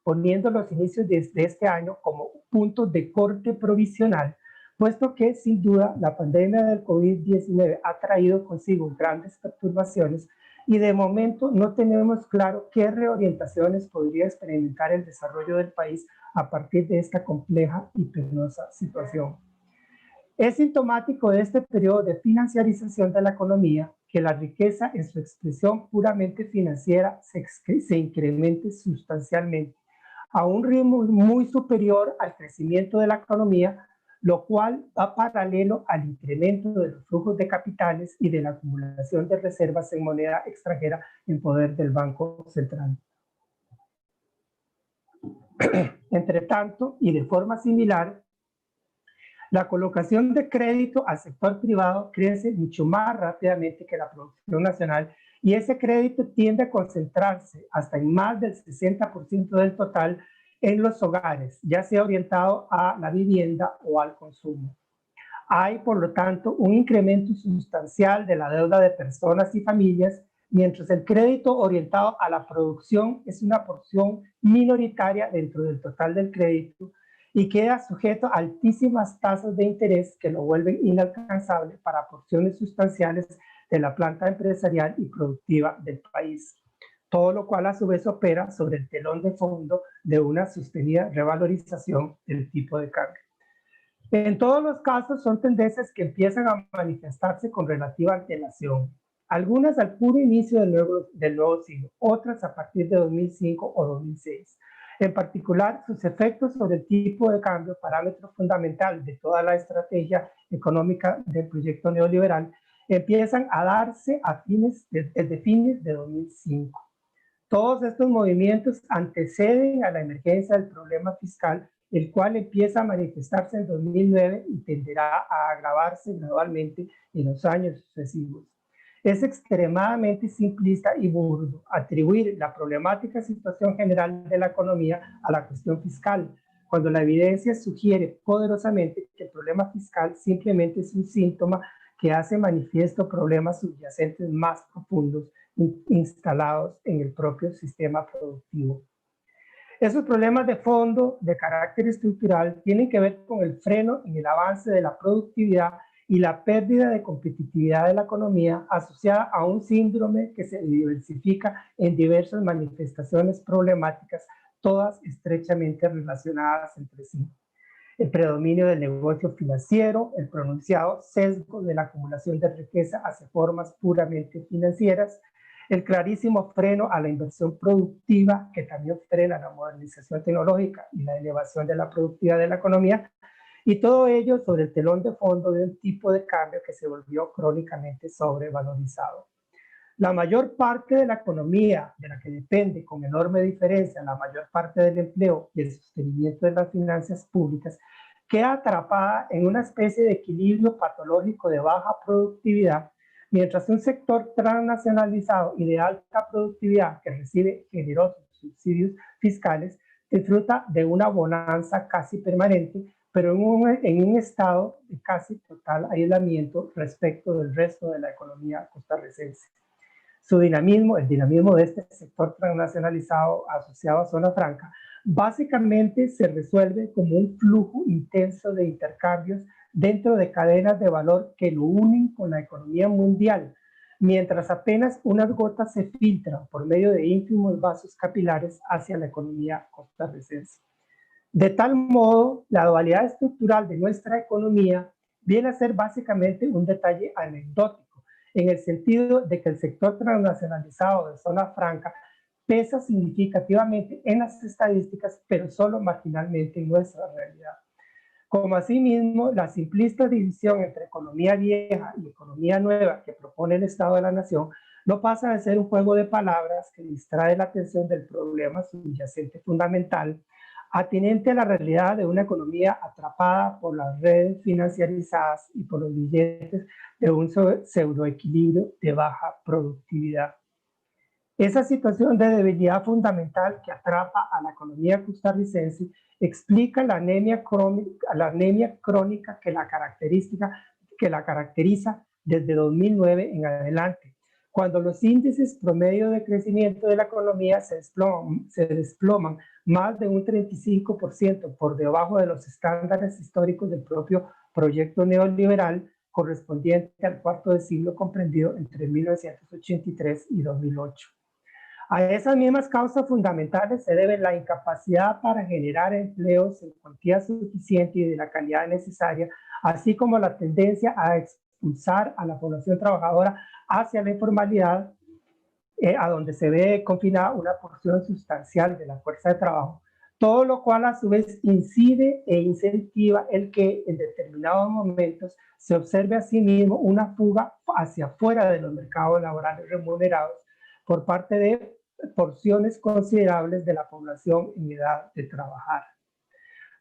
poniendo los inicios de este año como puntos de corte provisional, puesto que sin duda la pandemia del COVID-19 ha traído consigo grandes perturbaciones y de momento no tenemos claro qué reorientaciones podría experimentar el desarrollo del país a partir de esta compleja y penosa situación. Es sintomático de este periodo de financiarización de la economía que la riqueza en su expresión puramente financiera se incremente sustancialmente a un ritmo muy superior al crecimiento de la economía, lo cual va paralelo al incremento de los flujos de capitales y de la acumulación de reservas en moneda extranjera en poder del Banco Central. Entre tanto, y de forma similar, la colocación de crédito al sector privado crece mucho más rápidamente que la producción nacional y ese crédito tiende a concentrarse hasta en más del 60% del total en los hogares, ya sea orientado a la vivienda o al consumo. Hay, por lo tanto, un incremento sustancial de la deuda de personas y familias, mientras el crédito orientado a la producción es una porción minoritaria dentro del total del crédito y queda sujeto a altísimas tasas de interés que lo vuelven inalcanzable para porciones sustanciales de la planta empresarial y productiva del país. Todo lo cual a su vez opera sobre el telón de fondo de una sostenida revalorización del tipo de cambio. En todos los casos son tendencias que empiezan a manifestarse con relativa antelación, algunas al puro inicio del nuevo siglo, otras a partir de 2005 o 2006. En particular, sus efectos sobre el tipo de cambio, parámetro fundamental de toda la estrategia económica del proyecto neoliberal, empiezan a darse desde fines de 2005. Todos estos movimientos anteceden a la emergencia del problema fiscal, el cual empieza a manifestarse en 2009 y tenderá a agravarse gradualmente en los años sucesivos. Es extremadamente simplista y burdo atribuir la problemática situación general de la economía a la cuestión fiscal, cuando la evidencia sugiere poderosamente que el problema fiscal simplemente es un síntoma que hace manifiesto problemas subyacentes más profundos instalados en el propio sistema productivo. Esos problemas de fondo de carácter estructural tienen que ver con el freno en el avance de la productividad y la pérdida de competitividad de la economía asociada a un síndrome que se diversifica en diversas manifestaciones problemáticas, todas estrechamente relacionadas entre sí. El predominio del negocio financiero, el pronunciado sesgo de la acumulación de riqueza hacia formas puramente financieras, el clarísimo freno a la inversión productiva que también frena la modernización tecnológica y la elevación de la productividad de la economía, y todo ello sobre el telón de fondo de un tipo de cambio que se volvió crónicamente sobrevalorizado. La mayor parte de la economía, de la que depende con enorme diferencia la mayor parte del empleo y el sostenimiento de las finanzas públicas, queda atrapada en una especie de equilibrio patológico de baja productividad, mientras un sector transnacionalizado y de alta productividad que recibe generosos subsidios fiscales disfruta de una bonanza casi permanente, pero en un estado de casi total aislamiento respecto del resto de la economía costarricense. Su dinamismo, el dinamismo de este sector transnacionalizado asociado a zona franca, básicamente se resuelve como un flujo intenso de intercambios dentro de cadenas de valor que lo unen con la economía mundial, mientras apenas unas gotas se filtran por medio de ínfimos vasos capilares hacia la economía costarricense. De tal modo, la dualidad estructural de nuestra economía viene a ser básicamente un detalle anecdótico, en el sentido de que el sector transnacionalizado de zona franca pesa significativamente en las estadísticas, pero solo marginalmente en nuestra realidad. Como asimismo, la simplista división entre economía vieja y economía nueva que propone el Estado de la Nación no pasa de ser un juego de palabras que distrae la atención del problema subyacente fundamental, atinente a la realidad de una economía atrapada por las redes financiarizadas y por los billetes de un pseudoequilibrio de baja productividad. Esa situación de debilidad fundamental que atrapa a la economía costarricense explica la anemia crónica que la caracteriza desde 2009 en adelante, cuando los índices promedio de crecimiento de la economía se desploman más de un 35% por debajo de los estándares históricos del propio proyecto neoliberal correspondiente al cuarto de siglo comprendido entre 1983 y 2008. A esas mismas causas fundamentales se debe la incapacidad para generar empleos en cuantía suficiente y de la calidad necesaria, así como la tendencia a expulsar a la población trabajadora hacia la informalidad, a donde se ve confinada una porción sustancial de la fuerza de trabajo, todo lo cual a su vez incide e incentiva el que en determinados momentos se observe a sí mismo una fuga hacia afuera de los mercados laborales remunerados por parte de porciones considerables de la población en edad de trabajar.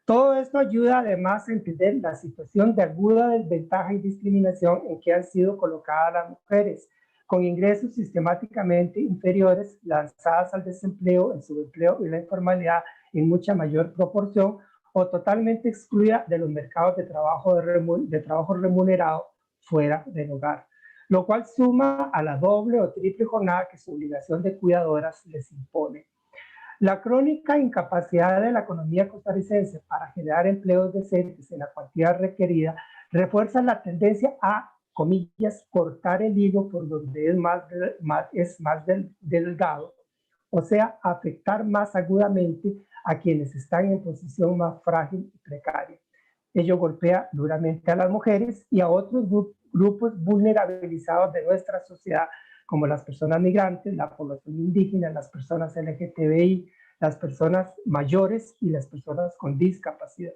Todo esto ayuda además a entender la situación de aguda desventaja y discriminación en que han sido colocadas las mujeres, con ingresos sistemáticamente inferiores, lanzadas al desempleo, el subempleo y la informalidad en mucha mayor proporción, o totalmente excluida de los mercados de trabajo remunerado fuera del hogar, lo cual suma a la doble o triple jornada que su obligación de cuidadoras les impone. La crónica incapacidad de la economía costarricense para generar empleos decentes en la cantidad requerida refuerza la tendencia a, comillas, cortar el hilo por donde es más delgado, o sea, afectar más agudamente a quienes están en posición más frágil y precaria. Ello golpea duramente a las mujeres y a otros grupos vulnerabilizados de nuestra sociedad, como las personas migrantes, la población indígena, las personas LGTBI, las personas mayores y las personas con discapacidad.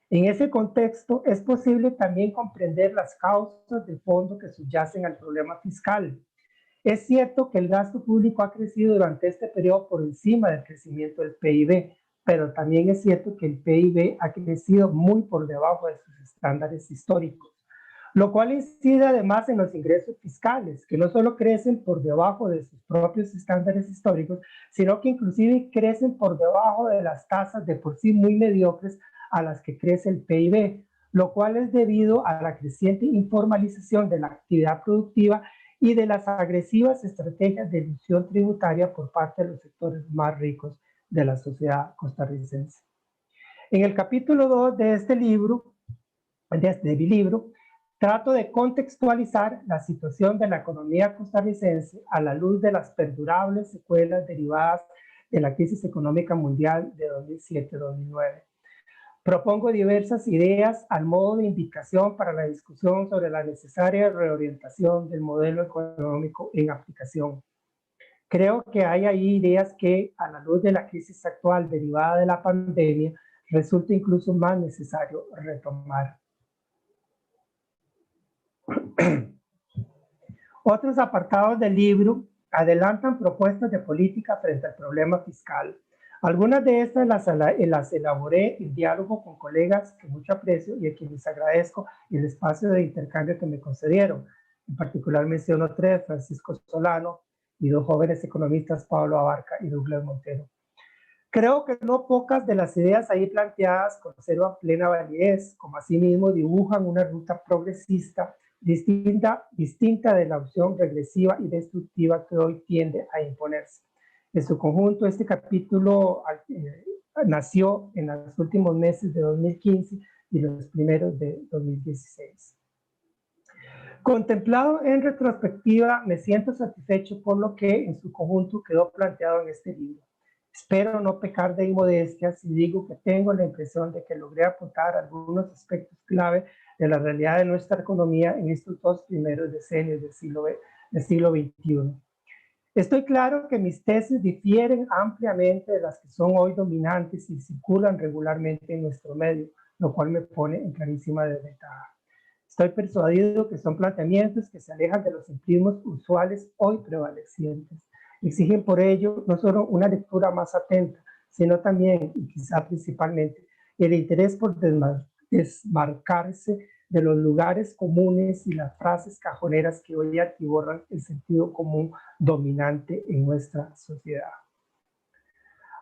En ese contexto, es posible también comprender las causas de fondo que subyacen al problema fiscal. Es cierto que el gasto público ha crecido durante este periodo por encima del crecimiento del PIB, pero también es cierto que el PIB ha crecido muy por debajo de sus estándares históricos, lo cual incide además en los ingresos fiscales, que no solo crecen por debajo de sus propios estándares históricos, sino que inclusive crecen por debajo de las tasas de por sí muy mediocres a las que crece el PIB, lo cual es debido a la creciente informalización de la actividad productiva y de las agresivas estrategias de elusión tributaria por parte de los sectores más ricos de la sociedad costarricense. En el capítulo 2 de este libro, de mi libro, trato de contextualizar la situación de la economía costarricense a la luz de las perdurables secuelas derivadas de la crisis económica mundial de 2007-2009. Propongo diversas ideas al modo de invitación para la discusión sobre la necesaria reorientación del modelo económico en aplicación. Creo que hay ahí ideas que, a la luz de la crisis actual derivada de la pandemia, resulta incluso más necesario retomar. Otros apartados del libro adelantan propuestas de política frente al problema fiscal. Algunas de estas las elaboré en diálogo con colegas que mucho aprecio y a quienes agradezco el espacio de intercambio que me concedieron. En particular menciono tres: Francisco Solano y dos jóvenes economistas, Pablo Abarca y Douglas Montero. Creo que no pocas de las ideas ahí planteadas conservan plena validez, como asimismo dibujan una ruta progresista distinta de la opción regresiva y destructiva que hoy tiende a imponerse. En su conjunto, este capítulo nació en los últimos meses de 2015 y los primeros de 2016. Contemplado en retrospectiva, me siento satisfecho por lo que en su conjunto quedó planteado en este libro. Espero no pecar de inmodestia si digo que tengo la impresión de que logré apuntar algunos aspectos clave de la realidad de nuestra economía en estos dos primeros decenios del siglo XXI. Estoy claro que mis tesis difieren ampliamente de las que son hoy dominantes y circulan regularmente en nuestro medio, lo cual me pone en clarísima desventaja. Estoy persuadido que son planteamientos que se alejan de los simplismos usuales hoy prevalecientes. Exigen por ello no solo una lectura más atenta, sino también, y quizá principalmente, el interés por desmarcarse de los lugares comunes y las frases cajoneras que hoy atiborran el sentido común dominante en nuestra sociedad.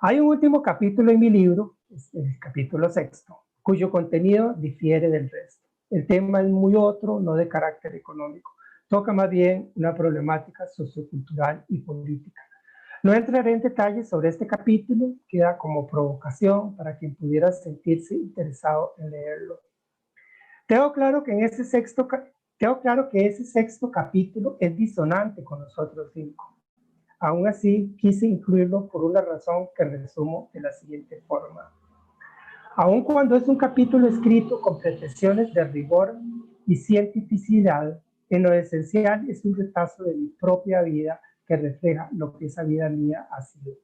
Hay un último capítulo en mi libro, el capítulo 6, cuyo contenido difiere del resto. El tema es muy otro, no de carácter económico. Toca más bien una problemática sociocultural y política. No entraré en detalles sobre este capítulo, queda como provocación para quien pudiera sentirse interesado en leerlo. Tengo claro que ese sexto capítulo es disonante con los otros 5. Aún así, quise incluirlo por una razón que resumo de la siguiente forma. Aun cuando es un capítulo escrito con pretensiones de rigor y cientificidad, en lo esencial es un retazo de mi propia vida que refleja lo que esa vida mía ha sido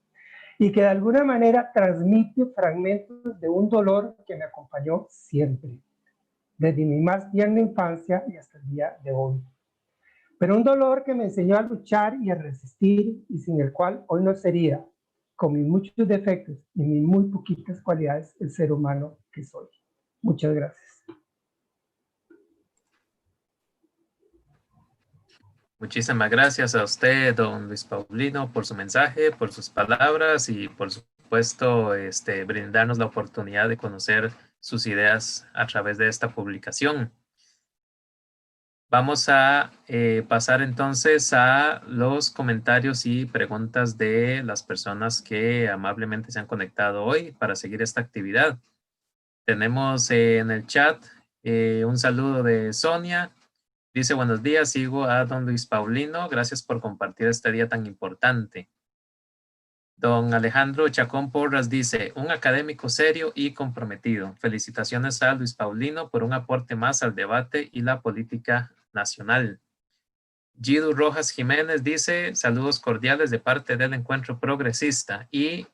y que de alguna manera transmite fragmentos de un dolor que me acompañó siempre, desde mi más tierna infancia y hasta el día de hoy. Pero un dolor que me enseñó a luchar y a resistir y sin el cual hoy no sería, con mis muchos defectos y mis muy poquitas cualidades, el ser humano que soy. Muchas gracias. Muchísimas gracias a usted, don Luis Paulino, por su mensaje, por sus palabras y por su supuesto, brindarnos la oportunidad de conocer sus ideas a través de esta publicación. Vamos a pasar entonces a los comentarios y preguntas de las personas que amablemente se han conectado hoy para seguir esta actividad. Tenemos en el chat un saludo de Sonia. Dice, buenos días, sigo a don Luis Paulino. Gracias por compartir este día tan importante. Don Alejandro Chacón Porras dice, un académico serio y comprometido. Felicitaciones a Luis Paulino por un aporte más al debate y la política nacional. Gidu Rojas Jiménez dice, saludos cordiales de parte del Encuentro Progresista. Y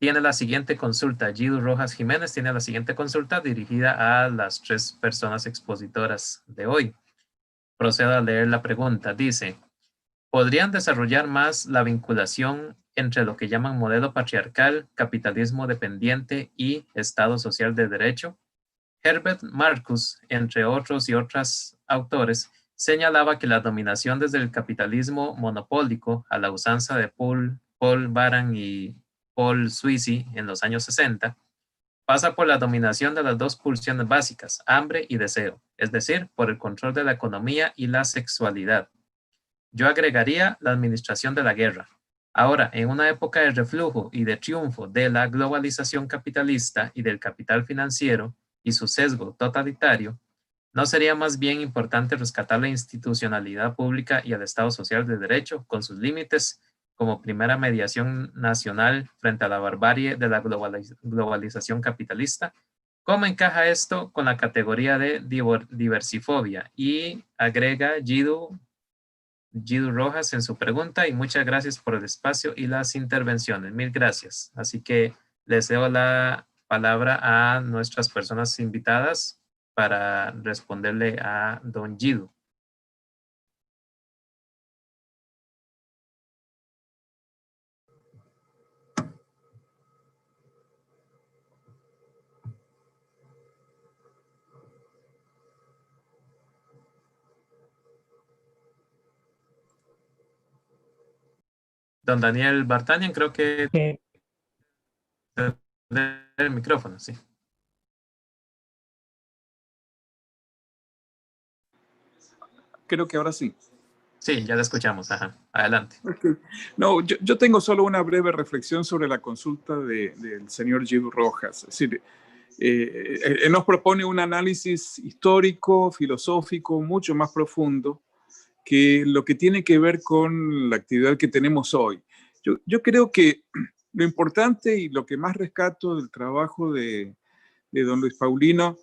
tiene la siguiente consulta. Gidu Rojas Jiménez tiene la siguiente consulta dirigida a las 3 personas expositoras de hoy. Procedo a leer la pregunta. Dice, ¿podrían desarrollar más la vinculación entre lo que llaman modelo patriarcal, capitalismo dependiente y Estado social de derecho? Herbert Marcuse, entre otros y otras autores, señalaba que la dominación desde el capitalismo monopólico a la usanza de Paul Baran y Paul Sweezy en los años 60 pasa por la dominación de las 2 pulsiones básicas, hambre y deseo, es decir, por el control de la economía y la sexualidad. Yo agregaría la administración de la guerra. Ahora, en una época de reflujo y de triunfo de la globalización capitalista y del capital financiero y su sesgo totalitario, ¿no sería más bien importante rescatar la institucionalidad pública y el Estado social de derecho con sus límites como primera mediación nacional frente a la barbarie de la globalización capitalista? ¿Cómo encaja esto con la categoría de diversifobia? Y agrega Gidu Rojas en su pregunta, y muchas gracias por el espacio y las intervenciones. Mil gracias. Así que les cedo la palabra a nuestras personas invitadas para responderle a don Gidu. Don Daniel Bartanian, creo que el micrófono, sí. Creo que ahora sí. Sí, ya la escuchamos. Ajá. Adelante. Okay. No, yo tengo solo una breve reflexión sobre la consulta del señor Gidu Rojas. Es decir, él nos propone un análisis histórico, filosófico, mucho más profundo que lo que tiene que ver con la actividad que tenemos hoy. Yo creo que lo importante y lo que más rescato del trabajo de don Luis Paulino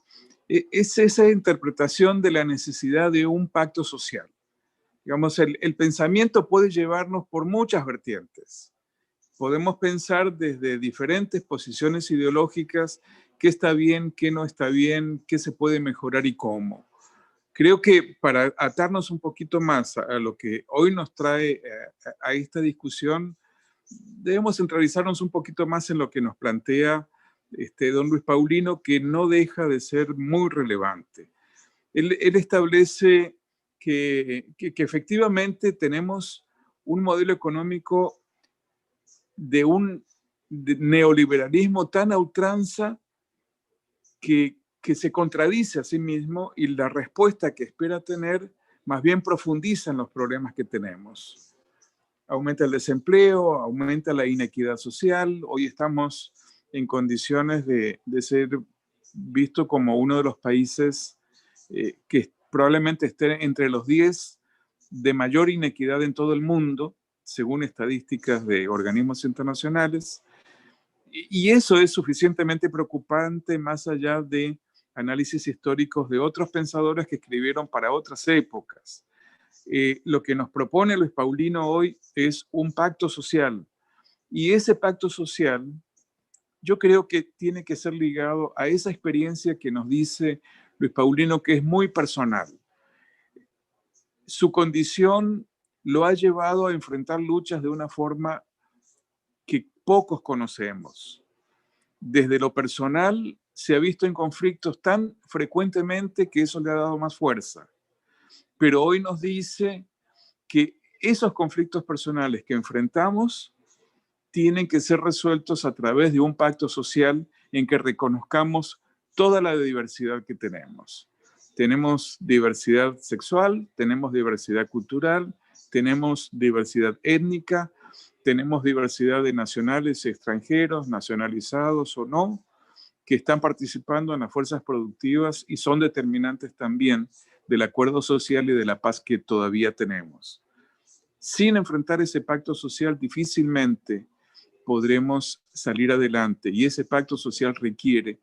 es esa interpretación de la necesidad de un pacto social. Digamos, el pensamiento puede llevarnos por muchas vertientes. Podemos pensar desde diferentes posiciones ideológicas qué está bien, qué no está bien, qué se puede mejorar y cómo. Creo que para atarnos un poquito más a lo que hoy nos trae a esta discusión, debemos centralizarnos un poquito más en lo que nos plantea don Luis Paulino, que no deja de ser muy relevante. Él establece que efectivamente tenemos un modelo económico de un neoliberalismo tan a ultranza que se contradice a sí mismo, y la respuesta que espera tener más bien profundiza en los problemas que tenemos. Aumenta el desempleo, aumenta la inequidad social. Hoy estamos en condiciones de ser visto como uno de los países que probablemente esté entre los 10 de mayor inequidad en todo el mundo, según estadísticas de organismos internacionales. Y eso es suficientemente preocupante más allá de análisis históricos de otros pensadores que escribieron para otras épocas. Lo que nos propone Luis Paulino hoy es un pacto social. Y ese pacto social, yo creo que tiene que ser ligado a esa experiencia que nos dice Luis Paulino, que es muy personal. Su condición lo ha llevado a enfrentar luchas de una forma que pocos conocemos. Desde lo personal se ha visto en conflictos tan frecuentemente que eso le ha dado más fuerza. Pero hoy nos dice que esos conflictos personales que enfrentamos tienen que ser resueltos a través de un pacto social en que reconozcamos toda la diversidad que tenemos. Tenemos diversidad sexual, tenemos diversidad cultural, tenemos diversidad étnica, tenemos diversidad de nacionales y extranjeros, nacionalizados o no, que están participando en las fuerzas productivas y son determinantes también del acuerdo social y de la paz que todavía tenemos. Sin enfrentar ese pacto social, difícilmente podremos salir adelante, y ese pacto social requiere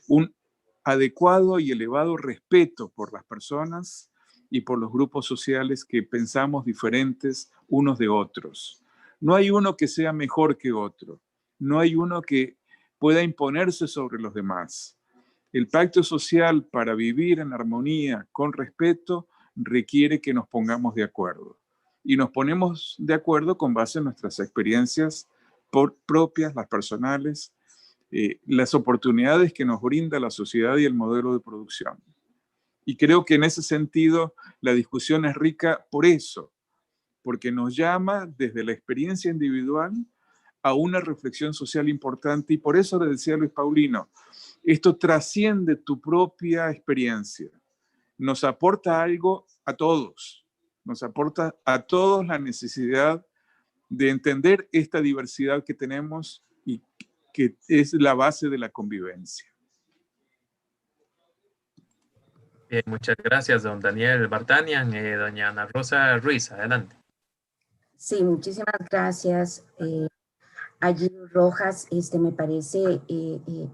un adecuado y elevado respeto por las personas y por los grupos sociales que pensamos diferentes unos de otros. No hay uno que sea mejor que otro, no hay uno que pueda imponerse sobre los demás. El pacto social para vivir en armonía, con respeto, requiere que nos pongamos de acuerdo. Y nos ponemos de acuerdo con base en nuestras experiencias propias, las personales, las oportunidades que nos brinda la sociedad y el modelo de producción. Y creo que en ese sentido la discusión es rica por eso, porque nos llama desde la experiencia individual a una reflexión social importante, y por eso le decía a Luis Paulino, esto trasciende tu propia experiencia, nos aporta algo a todos, nos aporta a todos la necesidad de entender esta diversidad que tenemos y que es la base de la convivencia. Bien, muchas gracias, don Daniel Vartanian. Doña Ana Rosa Ruiz, adelante. Sí, muchísimas gracias. Allí Rojas, me parece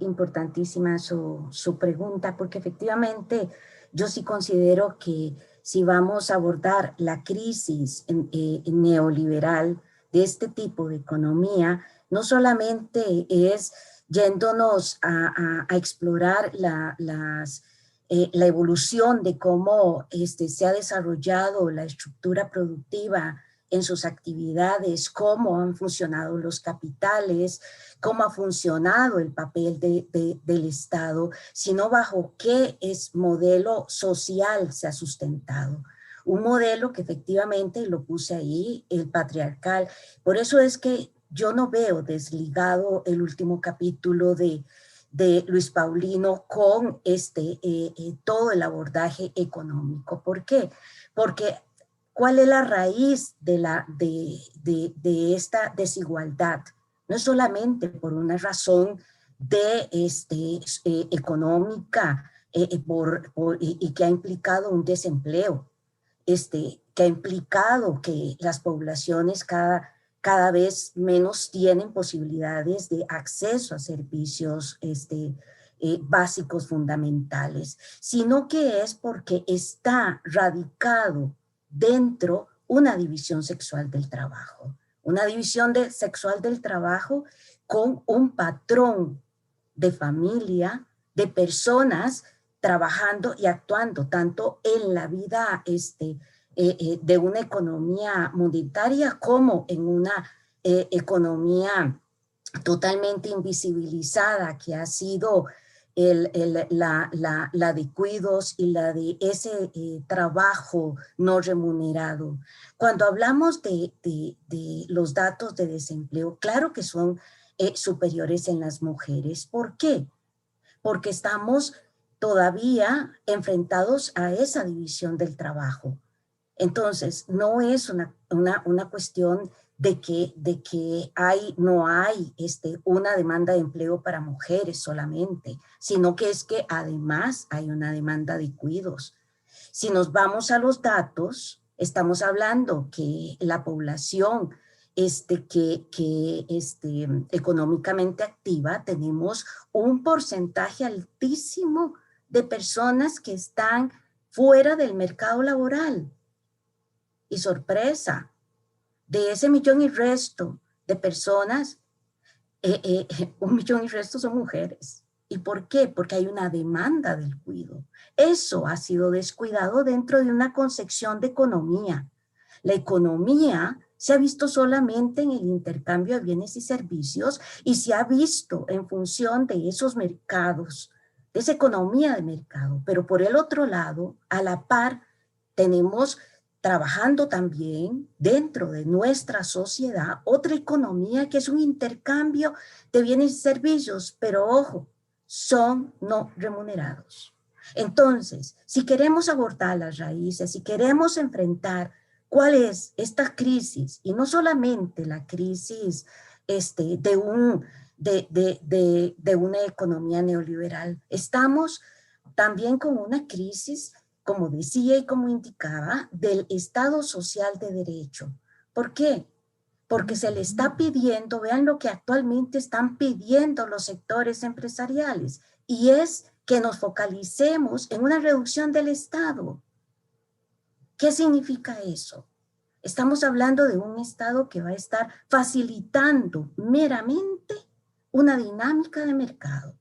importantísima su pregunta, porque efectivamente yo sí considero que si vamos a abordar la crisis neoliberal de este tipo de economía, no solamente es yéndonos a explorar la evolución de cómo se ha desarrollado la estructura productiva en sus actividades, cómo han funcionado los capitales, cómo ha funcionado el papel del Estado, sino bajo qué modelo social se ha sustentado. Un modelo que efectivamente, lo puse ahí, el patriarcal. Por eso es que yo no veo desligado el último capítulo de Luis Paulino con todo el abordaje económico. ¿Por qué? Porque ¿cuál es la raíz de esta desigualdad? No es solamente por una razón económica y que ha implicado un desempleo, que ha implicado que las poblaciones cada vez menos tienen posibilidades de acceso a servicios básicos fundamentales, sino que es porque está radicado dentro una división sexual del trabajo, sexual del trabajo con un patrón de familia, de personas trabajando y actuando tanto en la vida de una economía monetaria como en una economía totalmente invisibilizada que ha sido la de cuidos y la de ese trabajo no remunerado. Cuando hablamos de los datos de desempleo, claro que son superiores en las mujeres. ¿Por qué? Porque estamos todavía enfrentados a esa división del trabajo. Entonces, no es una cuestión de que no hay una demanda de empleo para mujeres solamente, sino que es que además hay una demanda de cuidos. Si nos vamos a los datos, estamos hablando que la población económicamente activa, tenemos un porcentaje altísimo de personas que están fuera del mercado laboral. Y sorpresa, de ese 1 millón y resto de personas, 1 millón y resto son mujeres. ¿Y por qué? Porque hay una demanda del cuidado. Eso ha sido descuidado dentro de una concepción de economía. La economía se ha visto solamente en el intercambio de bienes y servicios y se ha visto en función de esos mercados, de esa economía de mercado. Pero por el otro lado, a la par, tenemos trabajando también dentro de nuestra sociedad otra economía que es un intercambio de bienes y servicios, pero ojo, son no remunerados. Entonces, si queremos abordar las raíces, si queremos enfrentar cuál es esta crisis, y no solamente la crisis de una economía neoliberal, estamos también con una crisis, como decía y como indicaba, del Estado social de derecho. ¿Por qué? Porque se le está pidiendo, vean lo que actualmente están pidiendo los sectores empresariales, y es que nos focalicemos en una reducción del Estado. ¿Qué significa eso? Estamos hablando de un Estado que va a estar facilitando meramente una dinámica de mercado,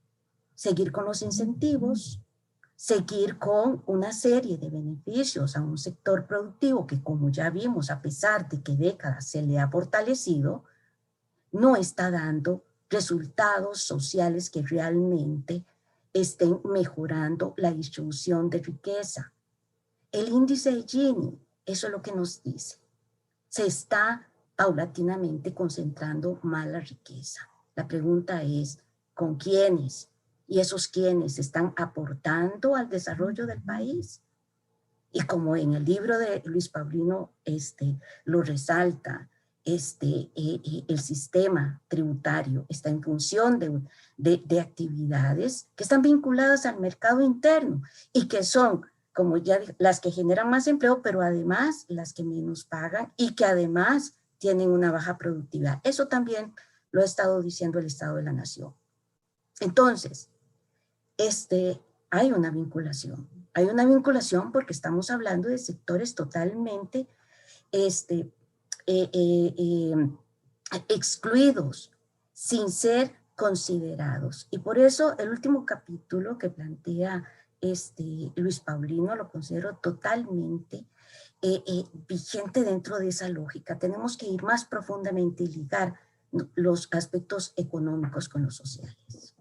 seguir con los incentivos, seguir con una serie de beneficios a un sector productivo que, como ya vimos, a pesar de que décadas se le ha fortalecido, no está dando resultados sociales que realmente estén mejorando la distribución de riqueza. El índice de Gini, eso es lo que nos dice. Se está paulatinamente concentrando más la riqueza. La pregunta es, ¿con quiénes? Y esos quiénes están aportando al desarrollo del país. Y como en el libro de Luis Paulino lo resalta, el sistema tributario está en función de actividades que están vinculadas al mercado interno y que son, como ya dije, las que generan más empleo, pero además las que menos pagan y que además tienen una baja productividad. Eso también lo ha estado diciendo el Estado de la Nación. Entonces, hay una vinculación. Hay una vinculación porque estamos hablando de sectores totalmente excluidos, sin ser considerados. Y por eso el último capítulo que plantea Luis Paulino lo considero totalmente vigente dentro de esa lógica. Tenemos que ir más profundamente y ligar los aspectos económicos con los sociales.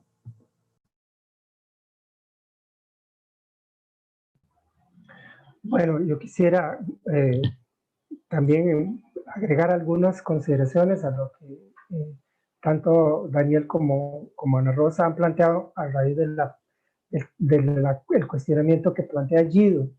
Bueno, yo quisiera también agregar algunas consideraciones a lo que tanto Daniel como Ana Rosa han planteado a raíz del cuestionamiento que plantea Guido.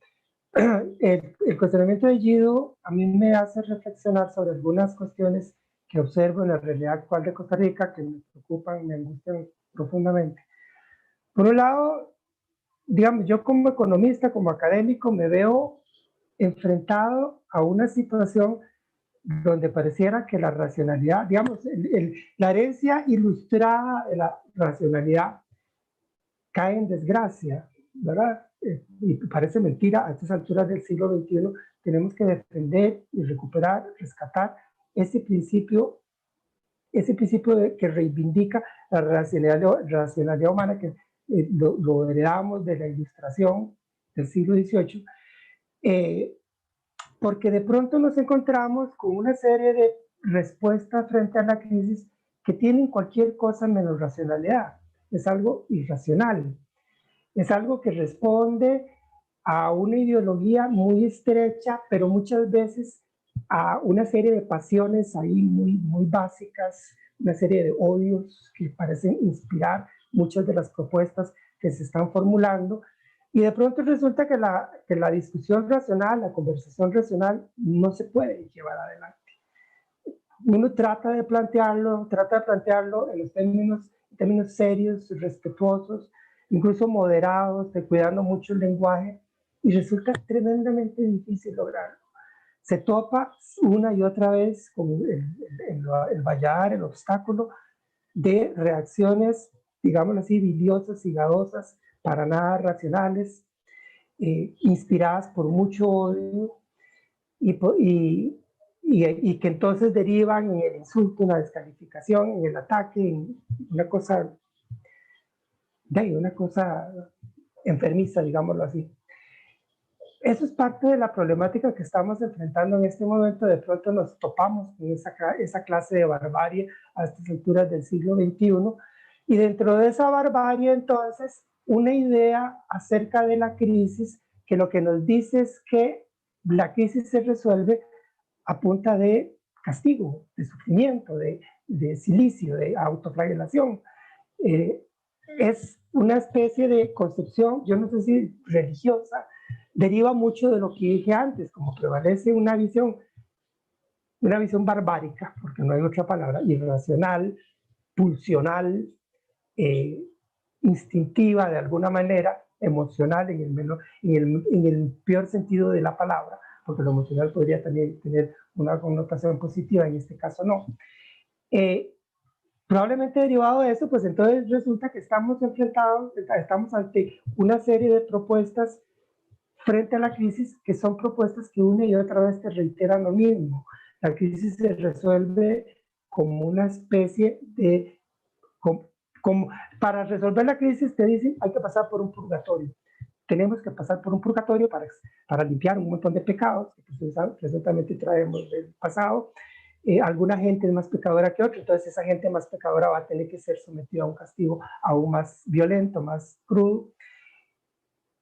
El cuestionamiento de Guido a mí me hace reflexionar sobre algunas cuestiones que observo en la realidad actual de Costa Rica que me preocupan, me angustian profundamente. Por un lado, digamos, yo como economista, como académico, me veo enfrentado a una situación donde pareciera que la racionalidad, digamos, la herencia ilustrada de la racionalidad cae en desgracia, ¿verdad? Y parece mentira, a estas alturas del siglo XXI tenemos que defender y recuperar, rescatar ese principio que reivindica la racionalidad humana que lo heredamos de la Ilustración del siglo XVIII, porque de pronto nos encontramos con una serie de respuestas frente a la crisis que tienen cualquier cosa menos racionalidad. Es algo irracional, es algo que responde a una ideología muy estrecha, pero muchas veces a una serie de pasiones ahí muy básicas, una serie de odios que parecen inspirar muchas de las propuestas que se están formulando. Y de pronto resulta que la discusión racional, la conversación racional no se puede llevar adelante. Uno trata de plantearlo en los términos serios, respetuosos, incluso moderados, cuidando mucho el lenguaje, y resulta tremendamente difícil lograrlo. Se topa una y otra vez con el vallar, el obstáculo de reacciones, digámoslo así, biliosas y gadosas, para nada racionales, inspiradas por mucho odio y que entonces derivan en el insulto, en la descalificación, en el ataque, en una cosa enfermiza, digámoslo así. Eso es parte de la problemática que estamos enfrentando en este momento. De pronto nos topamos con esa clase de barbarie a estas alturas del siglo XXI, y dentro de esa barbarie entonces una idea acerca de la crisis que lo que nos dice es que la crisis se resuelve a punta de castigo, de sufrimiento, de silicio, de autoflagelación. Es una especie de concepción, yo no sé si religiosa, deriva mucho de lo que dije antes, como prevalece una visión barbárica, porque no hay otra palabra, irracional, pulsional, instintiva de alguna manera, emocional en el peor sentido de la palabra, porque lo emocional podría también tener una connotación positiva, en este caso no. Probablemente derivado de eso, pues entonces resulta que estamos ante una serie de propuestas frente a la crisis, que son propuestas que una y otra vez te reiteran lo mismo. La crisis se resuelve como una especie de... para resolver la crisis te dicen hay que pasar por un purgatorio. Tenemos que pasar por un purgatorio para limpiar un montón de pecados que presuntamente traemos del pasado. Alguna gente es más pecadora que otra, entonces esa gente más pecadora va a tener que ser sometida a un castigo aún más violento, más crudo.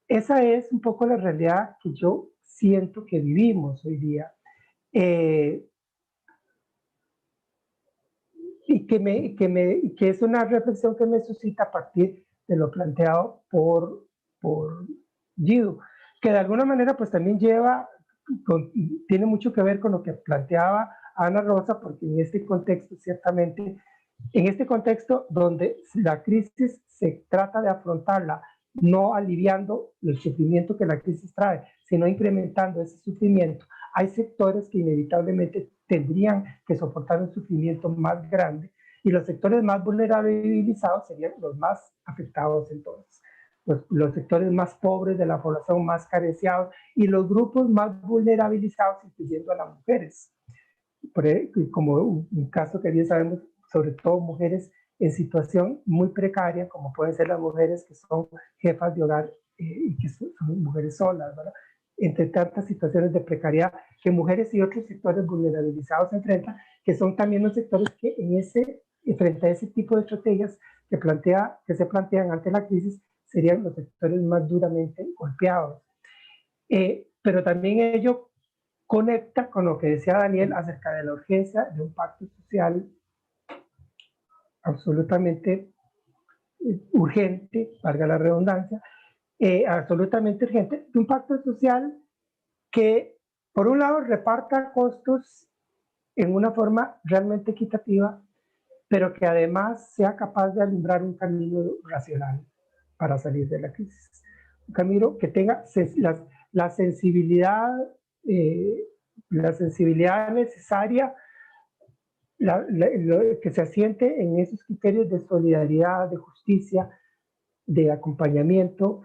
Esa es un poco la realidad que yo siento que vivimos hoy día. Y que es una reflexión que me suscita a partir de lo planteado por Guido, que de alguna manera pues también tiene mucho que ver con lo que planteaba Ana Rosa, porque en este contexto ciertamente, en este contexto donde la crisis se trata de afrontarla no aliviando el sufrimiento que la crisis trae, sino incrementando ese sufrimiento, hay sectores que inevitablemente tendrían que soportar un sufrimiento más grande y los sectores más vulnerabilizados serían los más afectados entonces. Los sectores más pobres de la población, más carenciados y los grupos más vulnerabilizados, incluyendo a las mujeres. Como un caso que bien sabemos, sobre todo mujeres en situación muy precaria, como pueden ser las mujeres que son jefas de hogar y que son mujeres solas, ¿verdad? Entre tantas situaciones de precariedad que mujeres y otros sectores vulnerabilizados se enfrentan, que son también los sectores que frente a ese tipo de estrategias que se plantean ante la crisis, serían los sectores más duramente golpeados. Pero también ello conecta con lo que decía Daniel acerca de la urgencia de un pacto social absolutamente urgente, valga la redundancia, absolutamente urgente, de un pacto social que, por un lado, reparta costos en una forma realmente equitativa, pero que además sea capaz de alumbrar un camino racional para salir de la crisis. Un camino que tenga la sensibilidad necesaria, que se asiente en esos criterios de solidaridad, de justicia, de acompañamiento,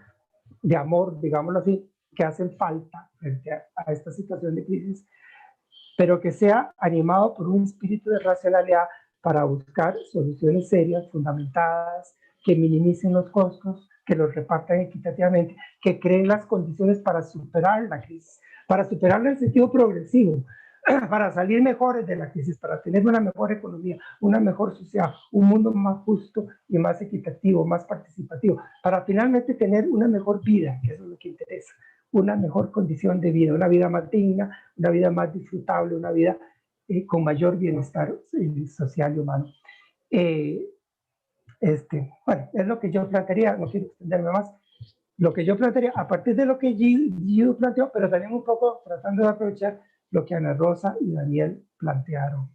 de amor, digámoslo así, que hacen falta frente a esta situación de crisis, pero que sea animado por un espíritu de racionalidad para buscar soluciones serias, fundamentadas, que minimicen los costos, que los repartan equitativamente, que creen las condiciones para superar la crisis, para superarla en sentido progresivo, para salir mejores de la crisis, para tener una mejor economía, una mejor sociedad, un mundo más justo y más equitativo, más participativo, para finalmente tener una mejor vida, que eso es lo que interesa, una mejor condición de vida, una vida más digna, una vida más disfrutable, una vida con mayor bienestar social y humano. Bueno, es lo que yo plantearía, no quiero extenderme más, lo que yo plantearía a partir de lo que Guido planteó, pero también un poco tratando de aprovechar lo que Ana Rosa y Daniel plantearon.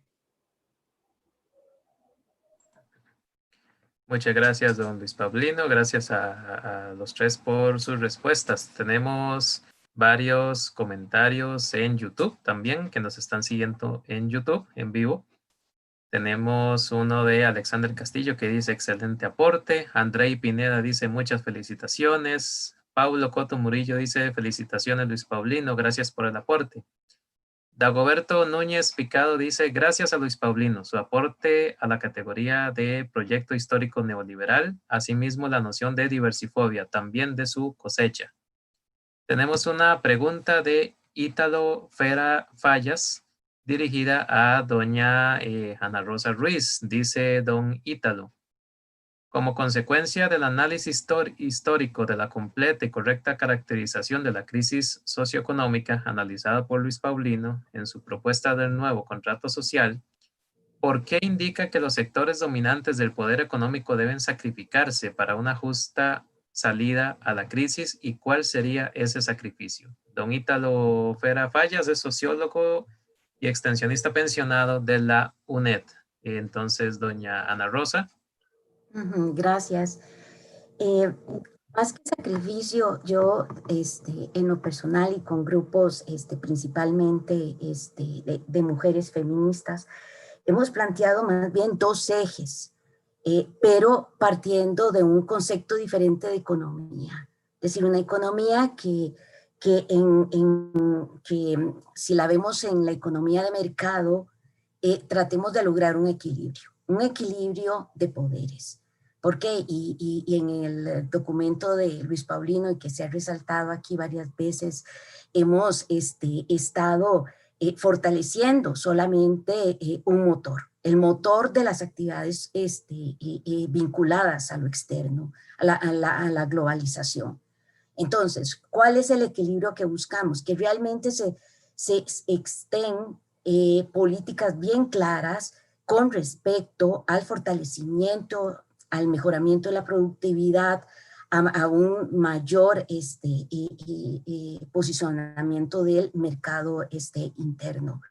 Muchas gracias, don Luis Paulino. Gracias a los tres por sus respuestas. Tenemos varios comentarios en YouTube también, que nos están siguiendo en YouTube, en vivo. Tenemos uno de Alexander Castillo que dice excelente aporte. Andrei Pineda dice muchas felicitaciones. Paulo Coto Murillo dice felicitaciones Luis Paulino, gracias por el aporte. Dagoberto Núñez Picado dice gracias a Luis Paulino, su aporte a la categoría de proyecto histórico neoliberal, asimismo la noción de diversifobia, también de su cosecha. Tenemos una pregunta de Ítalo Fera Fallas, dirigida a doña Ana Rosa Ruiz. Dice don Ítalo, Como consecuencia del análisis histórico de la completa y correcta caracterización de la crisis socioeconómica analizada por Luis Paulino en su propuesta del nuevo contrato social, ¿por qué indica que los sectores dominantes del poder económico deben sacrificarse para una justa salida a la crisis y cuál sería ese sacrificio? Don Ítalo Fera Fallas es sociólogo y extensionista pensionado de la UNED. Entonces, doña Ana Rosa. Gracias. Más que sacrificio, yo en lo personal y con grupos principalmente de mujeres feministas, hemos planteado más bien dos ejes, pero partiendo de un concepto diferente de economía. Es decir, una economía que si la vemos en la economía de mercado, tratemos de lograr un equilibrio de poderes. ¿Por qué? Y en el documento de Luis Paulino, y que se ha resaltado aquí varias veces, hemos estado fortaleciendo solamente un motor, el motor de las actividades vinculadas a lo externo, a la globalización. Entonces, ¿cuál es el equilibrio que buscamos? Que realmente se estén políticas bien claras con respecto al fortalecimiento, al mejoramiento de la productividad, a un mayor posicionamiento del mercado interno.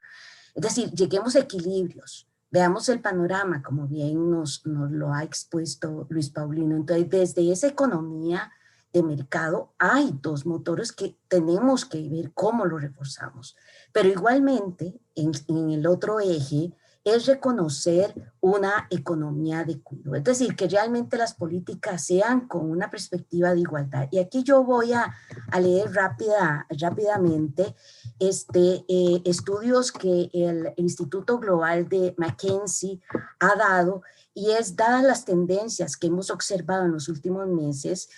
Es decir, lleguemos a equilibrios, veamos el panorama, como bien nos lo ha expuesto Luis Paulino. Entonces, desde esa economía de mercado hay dos motores que tenemos que ver cómo lo reforzamos. Pero igualmente, en el otro eje, es reconocer una economía de cuidado. Es decir, que realmente las políticas sean con una perspectiva de igualdad. Y aquí yo voy a leer rápidamente estudios que el Instituto Global de McKinsey ha dado, y es dadas las tendencias que hemos observado en los últimos meses,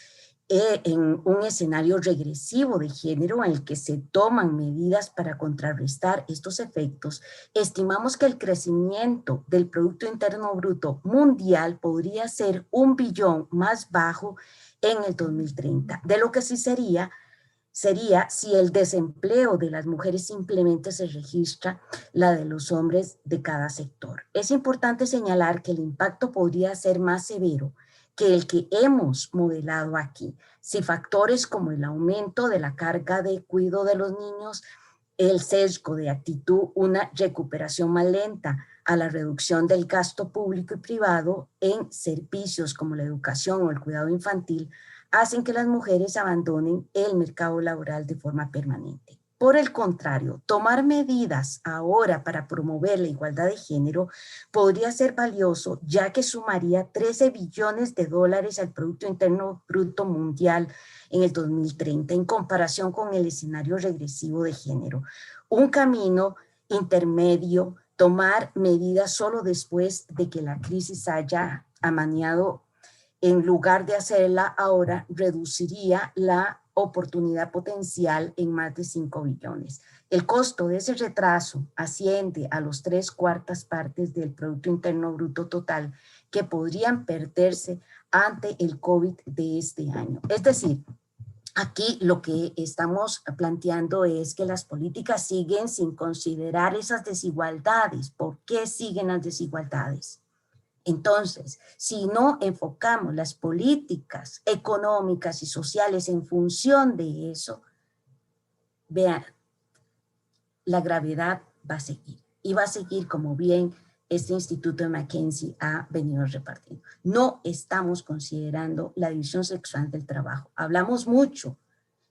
en un escenario regresivo de género en el que se toman medidas para contrarrestar estos efectos, estimamos que el crecimiento del Producto Interno Bruto mundial podría ser 1 billón más bajo en el 2030, de lo que sí sería si el desempleo de las mujeres simplemente se registra la de los hombres de cada sector. Es importante señalar que el impacto podría ser más severo que el que hemos modelado aquí, si factores como el aumento de la carga de cuidado de los niños, el sesgo de actitud, una recuperación más lenta a la reducción del gasto público y privado en servicios como la educación o el cuidado infantil, hacen que las mujeres abandonen el mercado laboral de forma permanente. Por el contrario, tomar medidas ahora para promover la igualdad de género podría ser valioso, ya que sumaría 13 billones de dólares al Producto Interno Bruto Mundial en el 2030, en comparación con el escenario regresivo de género. Un camino intermedio, tomar medidas solo después de que la crisis haya amainado, en lugar de hacerla ahora, reduciría la oportunidad potencial en más de 5 billones. El costo de ese retraso asciende a los 3/4 partes del Producto Interno Bruto total que podrían perderse ante el COVID de este año. Es decir, aquí lo que estamos planteando es que las políticas siguen sin considerar esas desigualdades. ¿Por qué siguen las desigualdades? Entonces, si no enfocamos las políticas económicas y sociales en función de eso, vean, la gravedad va a seguir. Y va a seguir como bien este Instituto de McKinsey ha venido repartiendo. No estamos considerando la división sexual del trabajo. Hablamos mucho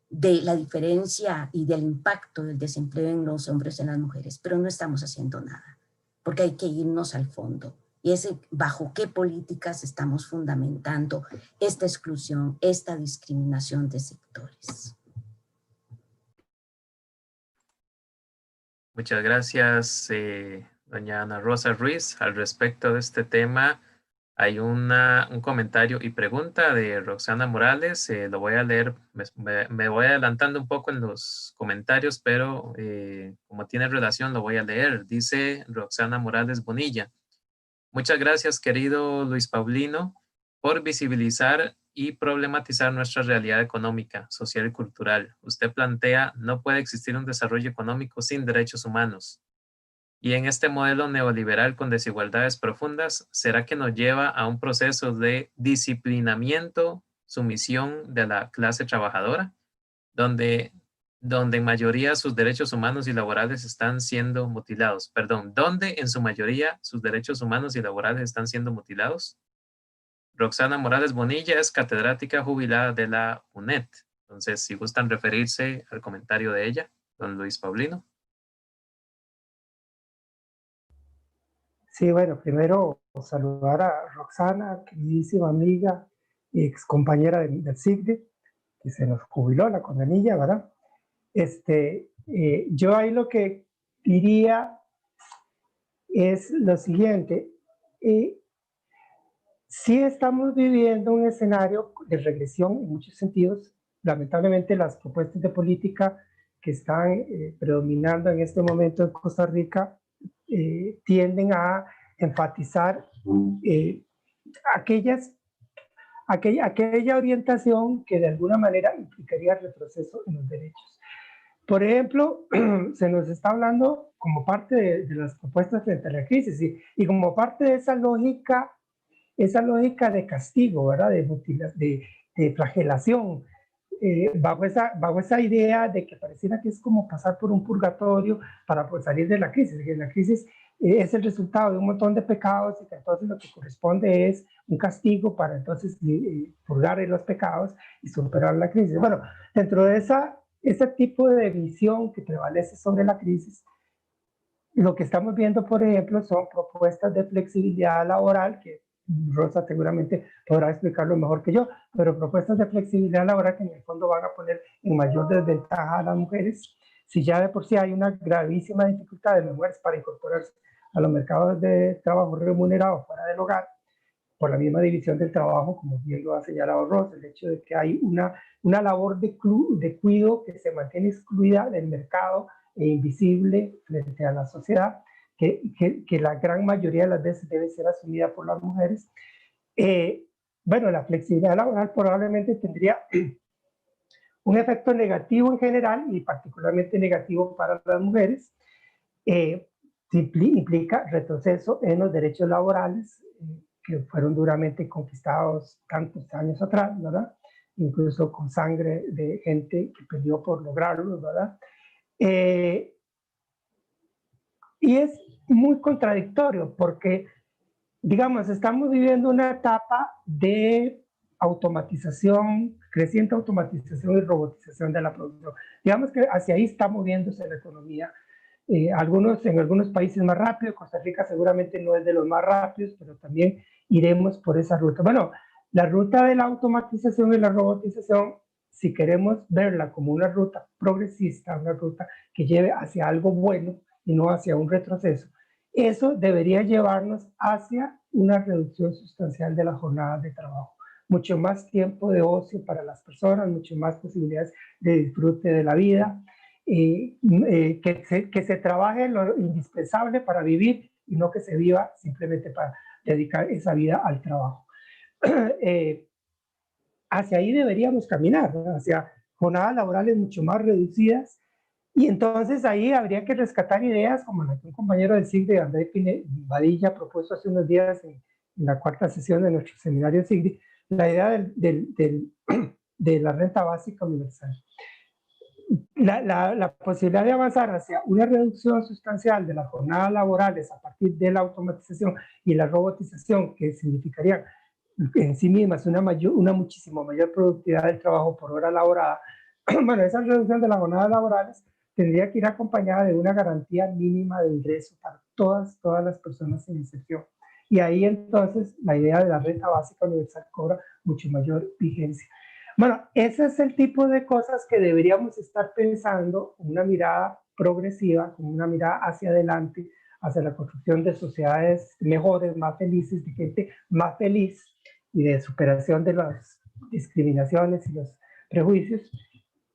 de la diferencia y del impacto del desempleo en los hombres y en las mujeres, pero no estamos haciendo nada, porque hay que irnos al fondo. Y es bajo qué políticas estamos fundamentando esta exclusión, esta discriminación de sectores. Muchas gracias, doña Ana Rosa Ruiz. Al respecto de este tema, hay un comentario y pregunta de Roxana Morales. Lo voy a leer, me voy adelantando un poco en los comentarios, pero como tiene relación, lo voy a leer. Dice Roxana Morales Bonilla. Muchas gracias, querido Luis Paulino. por visibilizar y problematizar nuestra realidad económica, social y cultural. Usted plantea, no puede existir un desarrollo económico sin derechos humanos. Y en este modelo neoliberal con desigualdades profundas, ¿será que nos lleva a un proceso de disciplinamiento, sumisión de la clase trabajadora, donde en mayoría sus derechos humanos y laborales están siendo mutilados? Perdón, ¿donde en su mayoría sus derechos humanos y laborales están siendo mutilados? Roxana Morales Bonilla es catedrática jubilada de la UNED. Entonces, si gustan referirse al comentario de ella, don Luis Paulino. Sí, bueno, primero saludar a Roxana, queridísima amiga y ex compañera del SIGDE, que se nos jubiló la condenilla, ¿verdad? Yo ahí lo que diría es lo siguiente. Sí estamos viviendo un escenario de regresión en muchos sentidos. Lamentablemente las propuestas de política que están predominando en este momento en Costa Rica tienden a enfatizar aquella orientación que de alguna manera implicaría retroceso en los derechos. Por ejemplo, se nos está hablando como parte de las propuestas frente a la crisis y como parte de esa lógica de castigo, ¿verdad? De flagelación, bajo esa idea de que pareciera que es como pasar por un purgatorio para poder salir de la crisis, que la crisis es el resultado de un montón de pecados y que entonces lo que corresponde es un castigo para entonces purgar los pecados y superar la crisis. Bueno, dentro de ese tipo de visión que prevalece sobre la crisis, lo que estamos viendo, por ejemplo, son propuestas de flexibilidad laboral, que Rosa seguramente podrá explicarlo mejor que yo, pero propuestas de flexibilidad laboral que en el fondo van a poner en mayor desventaja a las mujeres. Si ya de por sí hay una gravísima dificultad de las mujeres para incorporarse a los mercados de trabajo remunerado fuera del hogar, por la misma división del trabajo, como bien lo ha señalado Rosa, el hecho de que hay una labor de cuidado que se mantiene excluida del mercado e invisible frente a la sociedad, que la gran mayoría de las veces debe ser asumida por las mujeres. Bueno, la flexibilidad laboral probablemente tendría un efecto negativo en general y particularmente negativo para las mujeres. Implica retroceso en los derechos laborales que fueron duramente conquistados tantos años atrás, ¿verdad? Incluso con sangre de gente que peleó por lograrlo, ¿verdad? Y es muy contradictorio porque, digamos, estamos viviendo una etapa de automatización, creciente automatización y robotización de la producción. Digamos que hacia ahí está moviéndose la economía. En algunos países más rápido, Costa Rica seguramente no es de los más rápidos, pero también iremos por esa ruta. Bueno, la ruta de la automatización y la robotización, si queremos verla como una ruta progresista, una ruta que lleve hacia algo bueno y no hacia un retroceso, eso debería llevarnos hacia una reducción sustancial de las jornadas de trabajo, mucho más tiempo de ocio para las personas, mucho más posibilidades de disfrute de la vida, que se trabaje lo indispensable para vivir y no que se viva simplemente para dedicar esa vida al trabajo. Hacia ahí deberíamos caminar, ¿no? Hacia jornadas laborales mucho más reducidas, y entonces ahí habría que rescatar ideas como la que un compañero del SIGDE, André Padilla, propuso hace unos días en la cuarta sesión de nuestro seminario SIGDE, la idea de la renta básica universal. La posibilidad de avanzar hacia una reducción sustancial de las jornadas laborales a partir de la automatización y la robotización, que significaría en sí mismas una muchísimo mayor productividad del trabajo por hora laborada. Bueno, esa reducción de las jornadas laborales tendría que ir acompañada de una garantía mínima de ingreso para todas las personas sin excepción. Y ahí entonces la idea de la renta básica universal cobra mucho mayor vigencia. Bueno, ese es el tipo de cosas que deberíamos estar pensando con una mirada progresiva, con una mirada hacia adelante, hacia la construcción de sociedades mejores, más felices, de gente más feliz y de superación de las discriminaciones y los prejuicios.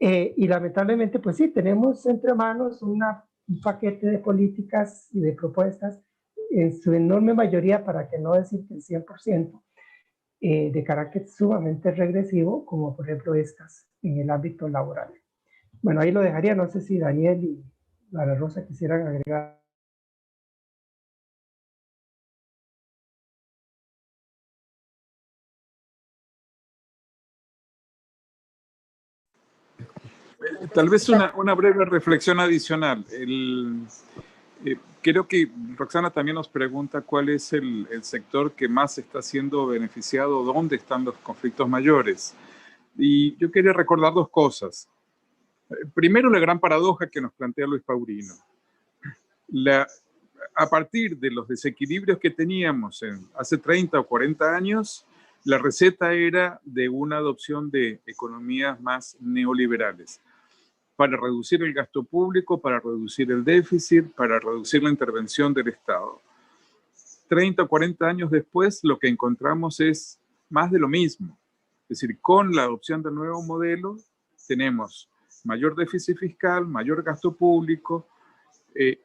Y lamentablemente, pues sí, tenemos entre manos un paquete de políticas y de propuestas, en su enorme mayoría, para que no decir que el 100%, de carácter sumamente regresivo, como por ejemplo estas en el ámbito laboral. Bueno, ahí lo dejaría, no sé si Daniel y Ana Rosa quisieran agregar. Tal vez una breve reflexión adicional. Creo que Roxana también nos pregunta cuál es el sector que más está siendo beneficiado, dónde están los conflictos mayores. Y yo quería recordar dos cosas. Primero, la gran paradoja que nos plantea Luis Paulino. A partir de los desequilibrios que teníamos hace 30 o 40 años, la receta era de una adopción de economías más neoliberales para reducir el gasto público, para reducir el déficit, para reducir la intervención del Estado. 30 o 40 años después, lo que encontramos es más de lo mismo. Es decir, con la adopción del nuevo modelo, tenemos mayor déficit fiscal, mayor gasto público,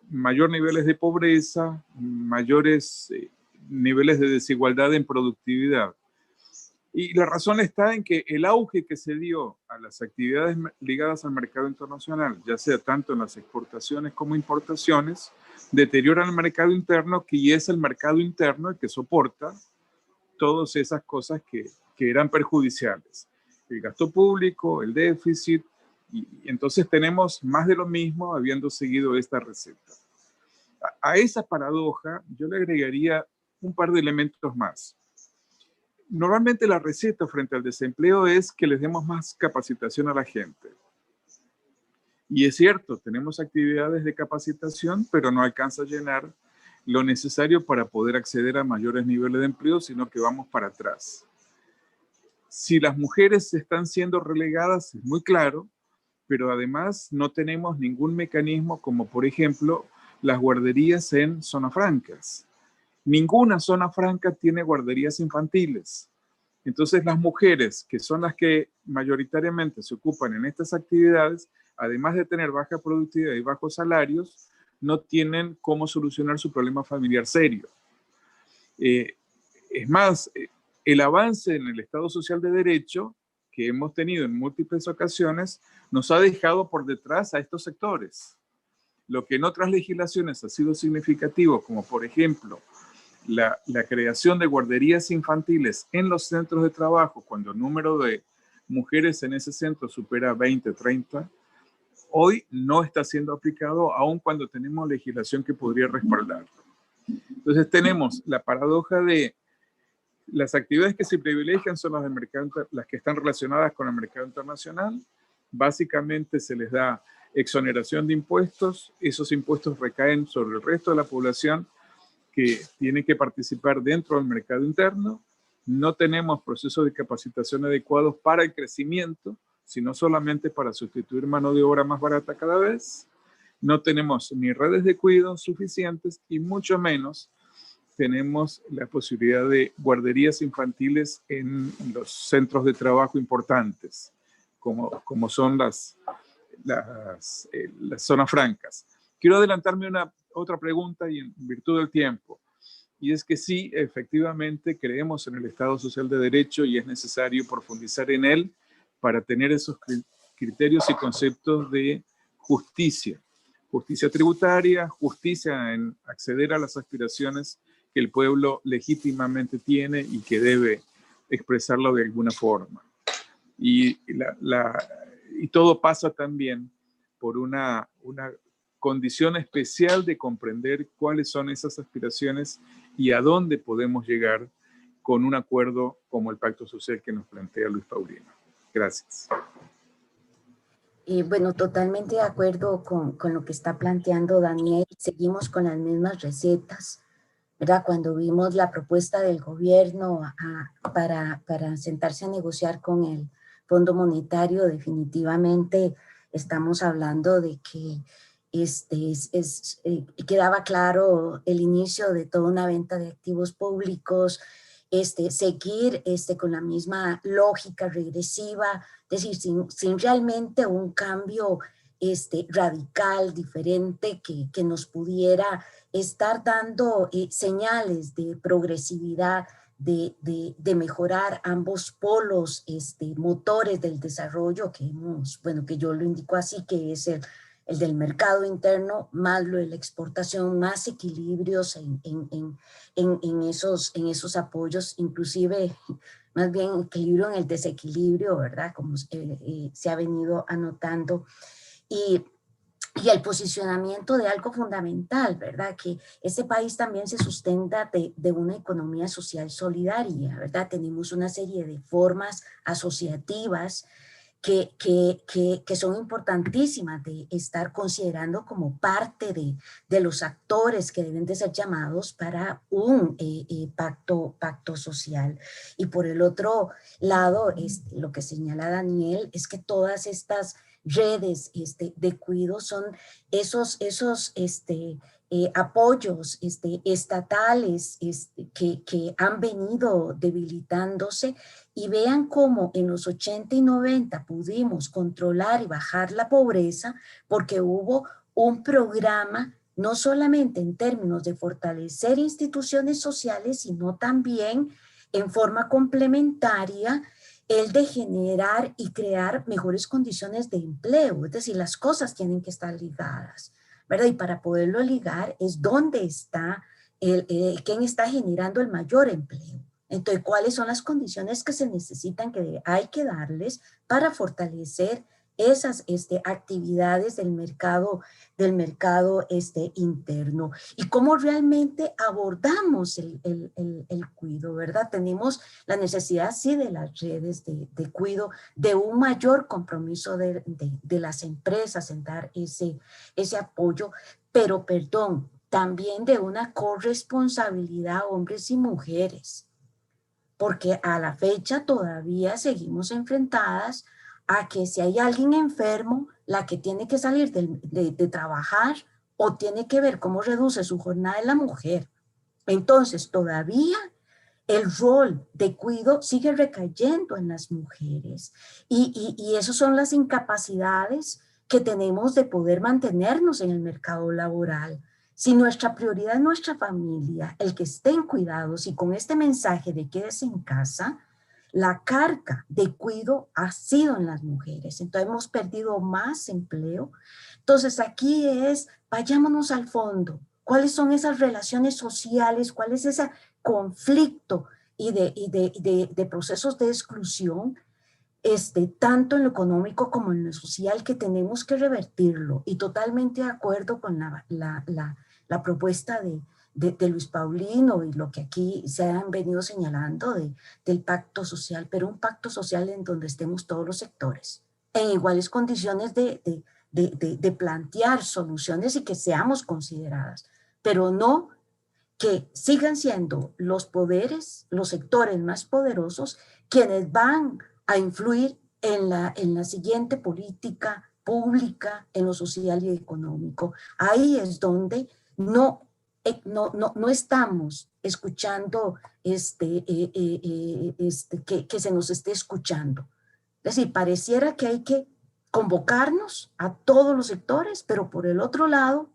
mayor niveles de pobreza, mayores niveles de desigualdad en productividad. Y la razón está en que el auge que se dio a las actividades ligadas al mercado internacional, ya sea tanto en las exportaciones como importaciones, deterioran el mercado interno, que es el mercado interno el que soporta todas esas cosas que eran perjudiciales. El gasto público, el déficit, y entonces tenemos más de lo mismo habiendo seguido esta receta. A esa paradoja yo le agregaría un par de elementos más. Normalmente la receta frente al desempleo es que les demos más capacitación a la gente. Y es cierto, tenemos actividades de capacitación, pero no alcanza a llenar lo necesario para poder acceder a mayores niveles de empleo, sino que vamos para atrás. Si las mujeres están siendo relegadas, es muy claro, pero además no tenemos ningún mecanismo como, por ejemplo, las guarderías en zonas francas. Ninguna zona franca tiene guarderías infantiles. Entonces las mujeres, que son las que mayoritariamente se ocupan en estas actividades, además de tener baja productividad y bajos salarios, no tienen cómo solucionar su problema familiar serio. Es más, el avance en el Estado Social de Derecho que hemos tenido en múltiples ocasiones nos ha dejado por detrás a estos sectores. Lo que en otras legislaciones ha sido significativo, como por ejemplo la creación de guarderías infantiles en los centros de trabajo, cuando el número de mujeres en ese centro supera 20, 30, hoy no está siendo aplicado, aun cuando tenemos legislación que podría respaldarlo. Entonces tenemos la paradoja de las actividades que se privilegian son las, las que están relacionadas con el mercado internacional. Básicamente se les da exoneración de impuestos, esos impuestos recaen sobre el resto de la población que tiene que participar dentro del mercado interno. No tenemos procesos de capacitación adecuados para el crecimiento, sino solamente para sustituir mano de obra más barata cada vez. No tenemos ni redes de cuidado suficientes y mucho menos tenemos la posibilidad de guarderías infantiles en los centros de trabajo importantes, como son las zonas francas. Quiero adelantarme otra pregunta y en virtud del tiempo. Y es que sí, efectivamente, creemos en el Estado Social de Derecho y es necesario profundizar en él para tener esos criterios y conceptos de justicia. Justicia tributaria, justicia en acceder a las aspiraciones que el pueblo legítimamente tiene y que debe expresarlo de alguna forma. Y todo pasa también por una condición especial de comprender cuáles son esas aspiraciones y a dónde podemos llegar con un acuerdo como el Pacto Social que nos plantea Luis Paulino. Gracias. Bueno, totalmente de acuerdo con lo que está planteando Daniel. Seguimos con las mismas recetas, ¿verdad? Cuando vimos la propuesta del gobierno para sentarse a negociar con el Fondo Monetario, definitivamente estamos hablando de que quedaba claro el inicio de toda una venta de activos públicos, seguir con la misma lógica regresiva, es decir, sin realmente un cambio radical, diferente, que nos pudiera estar dando señales de progresividad, de mejorar ambos polos motores del desarrollo que yo lo indico así, que es el del mercado interno, más lo de la exportación, más equilibrios en esos apoyos, inclusive más bien equilibrio en el desequilibrio, ¿verdad? Como se ha venido anotando. Y el posicionamiento de algo fundamental, ¿verdad? Que este país también se sustenta de una economía social solidaria, ¿verdad? Tenemos una serie de formas asociativas que son importantísimas de estar considerando como parte de los actores que deben de ser llamados para un pacto social. Y por el otro lado, lo que señala Daniel es que todas estas redes de cuidado son esos apoyos estatales que han venido debilitándose, y vean cómo en los 80 y 90 pudimos controlar y bajar la pobreza porque hubo un programa no solamente en términos de fortalecer instituciones sociales, sino también en forma complementaria el de generar y crear mejores condiciones de empleo. Es decir, las cosas tienen que estar ligadas, ¿verdad? Y para poderlo ligar es dónde está, quién está generando el mayor empleo. Entonces, ¿cuáles son las condiciones que se necesitan, que hay que darles para fortalecer esas actividades del mercado interno? Y cómo realmente abordamos el cuidado, ¿verdad? Tenemos la necesidad, sí, de las redes de cuidado, de un mayor compromiso de las empresas en dar ese apoyo, pero, perdón, también de una corresponsabilidad hombres y mujeres, porque a la fecha todavía seguimos enfrentadas a que si hay alguien enfermo, la que tiene que salir de trabajar o tiene que ver cómo reduce su jornada es la mujer. Entonces, todavía el rol de cuidado sigue recayendo en las mujeres, y esas son las incapacidades que tenemos de poder mantenernos en el mercado laboral. Si nuestra prioridad es nuestra familia, el que estén cuidados, y con este mensaje de quédese en casa, la carga de cuidado ha sido en las mujeres. Entonces hemos perdido más empleo. Entonces aquí vayámonos al fondo. ¿Cuáles son esas relaciones sociales? ¿Cuál es ese conflicto y de procesos de exclusión, tanto en lo económico como en lo social, que tenemos que revertirlo? Y totalmente de acuerdo con la propuesta de Luis Paulino y lo que aquí se han venido señalando del pacto social, pero un pacto social en donde estemos todos los sectores en iguales condiciones de plantear soluciones y que seamos consideradas, pero no que sigan siendo los poderes, los sectores más poderosos, quienes van a influir en la siguiente política pública, en lo social y económico. Ahí es donde no estamos escuchando que se nos esté escuchando. Es decir, pareciera que hay que convocarnos a todos los sectores, pero por el otro lado,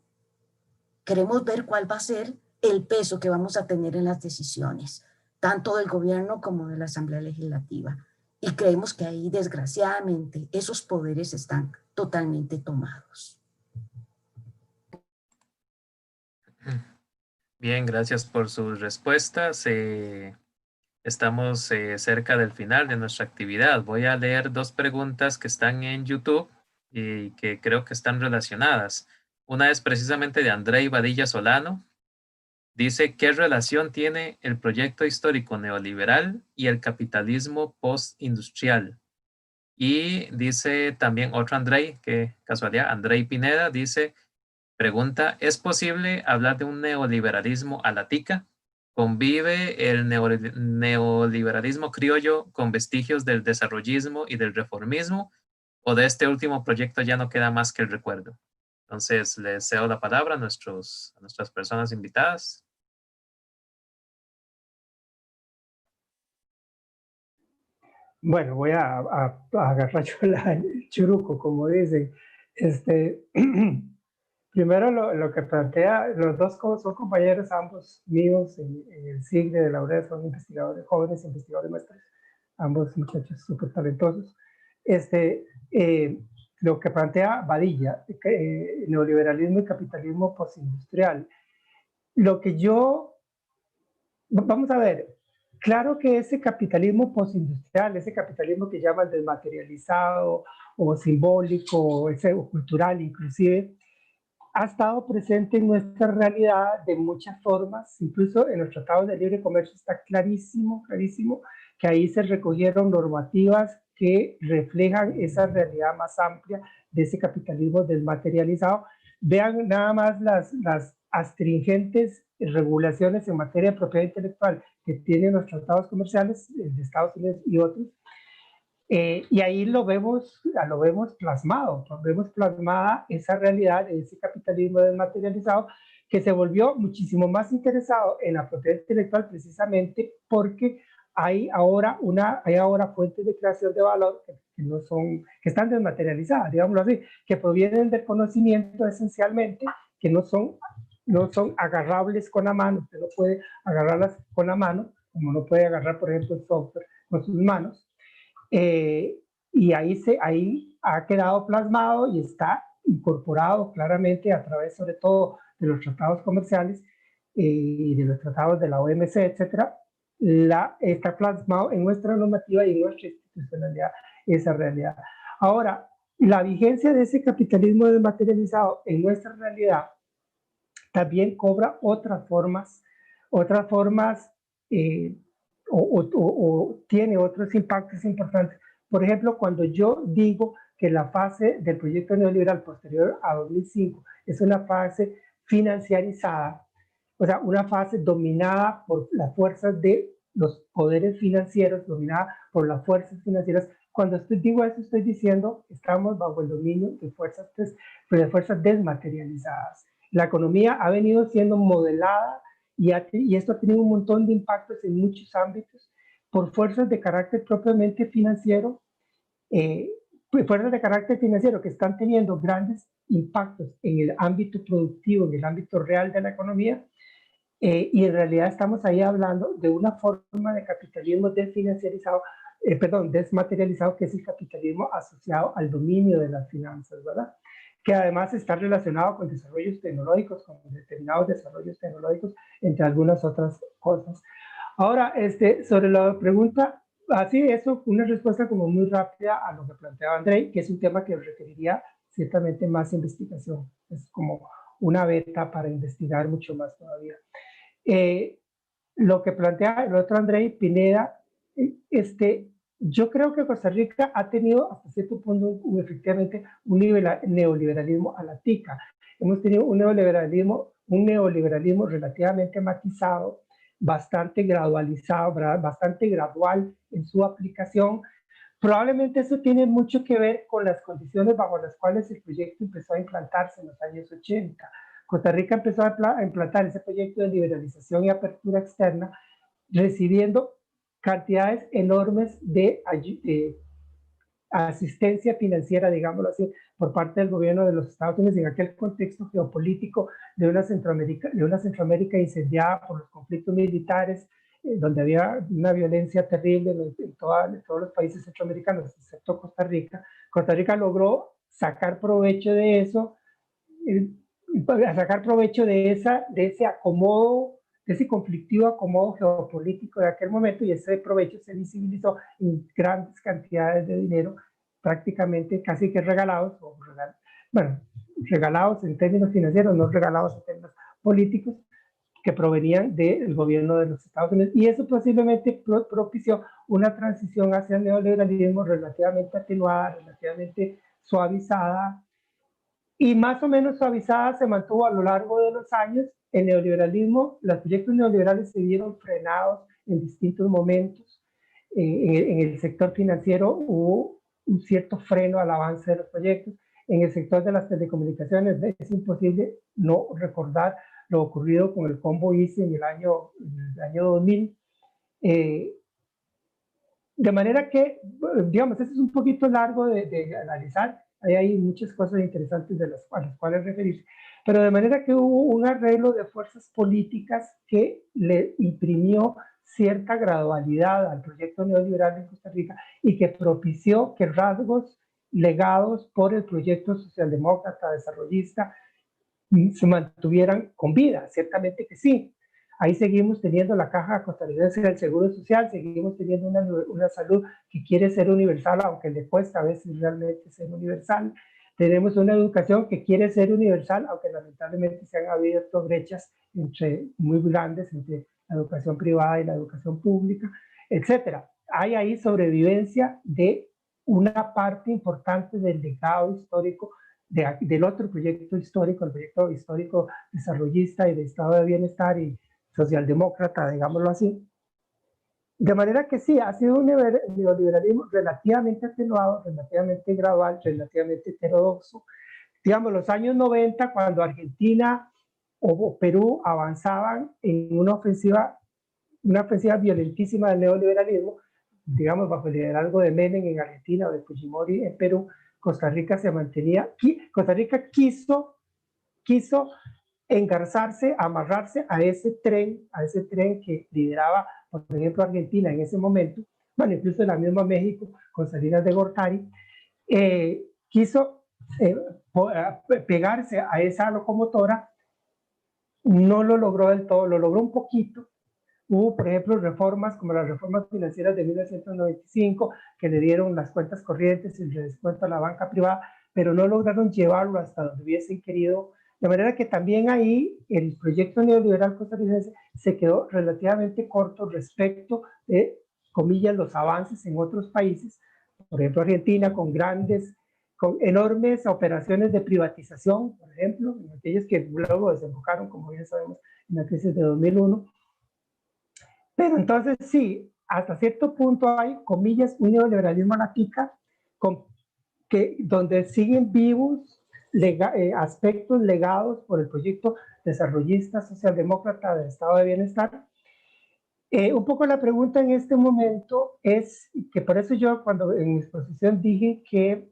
queremos ver cuál va a ser el peso que vamos a tener en las decisiones, tanto del gobierno como de la Asamblea Legislativa. Y creemos que ahí, desgraciadamente, esos poderes están totalmente tomados. Bien, gracias por sus respuestas. Estamos cerca del final de nuestra actividad. Voy a leer dos preguntas que están en YouTube y que creo que están relacionadas. Una es precisamente de Andrei Badilla Solano. Dice, ¿qué relación tiene el proyecto histórico neoliberal y el capitalismo postindustrial? Y dice también otro Andrei, que casualidad, Andrei Pineda, dice, pregunta, ¿es posible hablar de un neoliberalismo a la tica? ¿Convive el neoliberalismo criollo con vestigios del desarrollismo y del reformismo? ¿O de este último proyecto ya no queda más que el recuerdo? Entonces, les cedo la palabra a nuestras personas invitadas. Bueno, voy a agarrar yo el churuco, como dicen. Primero, lo que plantea, los dos son compañeros, ambos míos en el SIGNE de la URED, son investigadores, jóvenes investigadores nuestros, ambos muchachos súper talentosos. Lo que plantea Badilla, neoliberalismo y capitalismo postindustrial. Lo que vamos a ver, claro que ese capitalismo postindustrial, ese capitalismo que llaman desmaterializado o simbólico o cultural inclusive, ha estado presente en nuestra realidad de muchas formas, incluso en los tratados de libre comercio está clarísimo, clarísimo, que ahí se recogieron normativas que reflejan esa realidad más amplia de ese capitalismo desmaterializado. Vean nada más las astringentes regulaciones en materia de propiedad intelectual que tienen los tratados comerciales de Estados Unidos y otros, y ahí lo vemos plasmado, vemos plasmada esa realidad de ese capitalismo desmaterializado que se volvió muchísimo más interesado en la propiedad intelectual precisamente porque hay ahora fuentes de creación de valor que están desmaterializadas, digámoslo así, que provienen del conocimiento esencialmente, que no son agarrables con la mano, usted no puede agarrarlas con la mano, como no puede agarrar, por ejemplo, el software con sus manos. Y ahí ha quedado plasmado y está incorporado claramente a través sobre todo de los tratados comerciales y de los tratados de la OMC, etcétera, está plasmado en nuestra normativa y en nuestra institucionalidad esa realidad. Ahora, la vigencia de ese capitalismo desmaterializado en nuestra realidad también cobra otras formas o tiene otros impactos importantes. Por ejemplo, cuando yo digo que la fase del proyecto neoliberal posterior a 2005 es una fase financiarizada, o sea, una fase dominada por las fuerzas de los poderes financieros, dominada por las fuerzas financieras. Cuando digo eso, estoy diciendo que estamos bajo el dominio de fuerzas desmaterializadas. La economía ha venido siendo modelada y esto ha tenido un montón de impactos en muchos ámbitos por fuerzas de carácter propiamente financiero, fuerzas de carácter financiero que están teniendo grandes impactos en el ámbito productivo, en el ámbito real de la economía, y en realidad estamos ahí hablando de una forma de capitalismo desmaterializado, que es el capitalismo asociado al dominio de las finanzas, ¿verdad? Que además está relacionado con desarrollos tecnológicos, con determinados desarrollos tecnológicos, entre algunas otras cosas. Ahora, sobre la pregunta, así eso, una respuesta como muy rápida a lo que planteaba Andrei, que es un tema que requeriría ciertamente más investigación. Es como una beta para investigar mucho más todavía. Lo que plantea el otro Andrei Pineda, yo creo que Costa Rica ha tenido hasta cierto punto efectivamente un neoliberalismo a la tica. Hemos tenido un neoliberalismo relativamente matizado, bastante gradualizado, bastante gradual en su aplicación. Probablemente eso tiene mucho que ver con las condiciones bajo las cuales el proyecto empezó a implantarse en los años 80. Costa Rica empezó a implantar ese proyecto de liberalización y apertura externa, recibiendo cantidades enormes de asistencia financiera, digámoslo así, por parte del gobierno de los Estados Unidos en aquel contexto geopolítico de una Centroamérica incendiada por los conflictos militares, donde había una violencia terrible en todos los países centroamericanos, excepto Costa Rica. Costa Rica logró sacar provecho de eso, sacar provecho de ese acomodo, de ese conflictivo acomodo geopolítico de aquel momento, y ese provecho se visibilizó en grandes cantidades de dinero, prácticamente casi que regalados, regalados en términos financieros, no regalados en términos políticos, que provenían del gobierno de los Estados Unidos, y eso posiblemente propició una transición hacia el neoliberalismo relativamente atenuada, relativamente suavizada, y más o menos suavizada se mantuvo a lo largo de los años. El neoliberalismo, los proyectos neoliberales se vieron frenados en distintos momentos. En el sector financiero hubo un cierto freno al avance de los proyectos. En el sector de las telecomunicaciones es imposible no recordar lo ocurrido con el combo ICE en el año 2000. De manera que, digamos, esto es un poquito largo de analizar. Ahí hay muchas cosas interesantes a las cuales referirse. Pero de manera que hubo un arreglo de fuerzas políticas que le imprimió cierta gradualidad al proyecto neoliberal en Costa Rica y que propició que rasgos legados por el proyecto socialdemócrata desarrollista se mantuvieran con vida. Ciertamente que sí. Ahí seguimos teniendo la Caja Costarricense del Seguro Social, seguimos teniendo una salud que quiere ser universal, aunque le cuesta a veces realmente ser universal. Tenemos una educación que quiere ser universal, aunque lamentablemente se han abierto brechas muy grandes entre la educación privada y la educación pública, etcétera. Hay ahí sobrevivencia de una parte importante del legado histórico del otro proyecto histórico, el proyecto histórico desarrollista y de estado de bienestar y socialdemócrata, digámoslo así. De manera que sí, ha sido un neoliberalismo relativamente atenuado, relativamente gradual, relativamente heterodoxo. Digamos, los años 90, cuando Argentina o Perú avanzaban en una ofensiva violentísima del neoliberalismo, digamos, bajo el liderazgo de Menem en Argentina o de Fujimori en Perú, Costa Rica se mantenía, Costa Rica quiso engarzarse, amarrarse a ese tren que lideraba, por ejemplo, Argentina en ese momento, bueno, incluso la misma México con Salinas de Gortari, quiso pegarse a esa locomotora, no lo logró del todo, lo logró un poquito. Hubo, por ejemplo, reformas como las reformas financieras de 1995 que le dieron las cuentas corrientes y el descuento a la banca privada, pero no lograron llevarlo hasta donde hubiesen querido. De manera que también ahí el proyecto neoliberal costarricense se quedó relativamente corto respecto de, comillas, los avances en otros países. Por ejemplo, Argentina con enormes operaciones de privatización, por ejemplo, en aquellos que luego desembocaron, como bien sabemos, en la crisis de 2001. Pero entonces sí, hasta cierto punto hay, comillas, un neoliberalismo a la tica, donde siguen vivos aspectos legados por el proyecto desarrollista socialdemócrata del estado de bienestar. Un poco la pregunta en este momento es, que por eso yo cuando en mi exposición dije que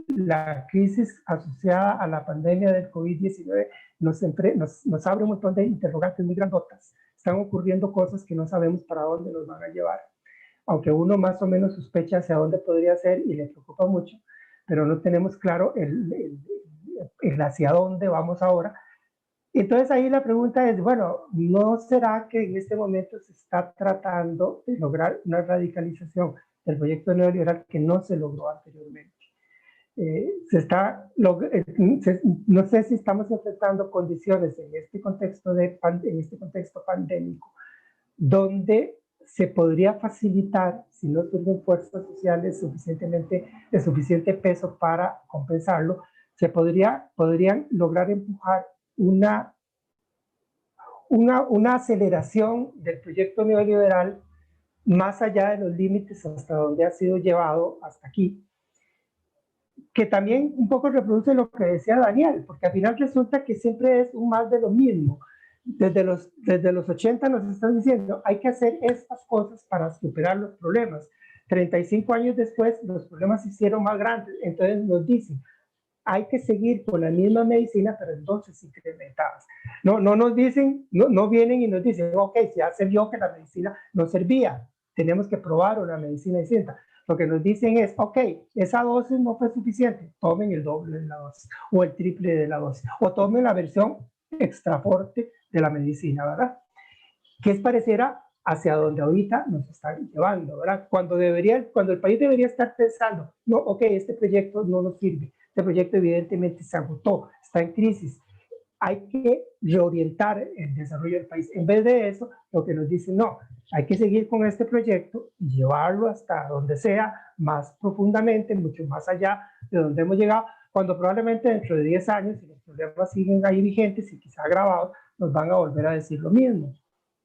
la crisis asociada a la pandemia del COVID-19 nos abre un montón de interrogantes muy grandotas. Están ocurriendo cosas que no sabemos para dónde nos van a llevar, aunque uno más o menos sospecha hacia dónde podría ser y le preocupa mucho, pero no tenemos claro el hacia dónde vamos ahora. Entonces ahí la pregunta es, bueno, ¿no será que en este momento se está tratando de lograr una radicalización del proyecto neoliberal que no se logró anteriormente? No sé si estamos enfrentando condiciones en este contexto pandémico donde se podría facilitar, si no surgen fuerzas sociales de suficiente peso para compensarlo, podrían lograr empujar una aceleración del proyecto neoliberal más allá de los límites hasta donde ha sido llevado hasta aquí, que también un poco reproduce lo que decía Daniel, porque al final resulta que siempre es un más de lo mismo. Desde los 80 nos están diciendo, hay que hacer estas cosas para superar los problemas. 35 años después, los problemas se hicieron más grandes. Entonces nos dicen, hay que seguir con la misma medicina, pero en dosis incrementadas. No nos dicen, no vienen y nos dicen, ok, ya se vio que la medicina no servía, tenemos que probar una medicina distinta. Lo que nos dicen es, ok, esa dosis no fue suficiente, tomen el doble de la dosis o el triple de la dosis, o tomen la versión extra fuerte de la medicina, ¿verdad? Que es pareciera hacia donde ahorita nos están llevando, ¿verdad? Cuando el país debería estar pensando, no, ok, este proyecto no nos sirve, este proyecto evidentemente se agotó, está en crisis, hay que reorientar el desarrollo del país. En vez de eso, lo que nos dicen, no, hay que seguir con este proyecto y llevarlo hasta donde sea, más profundamente, mucho más allá de donde hemos llegado, cuando probablemente dentro de 10 años, si los problemas siguen ahí vigentes y quizá agravados, nos van a volver a decir lo mismo.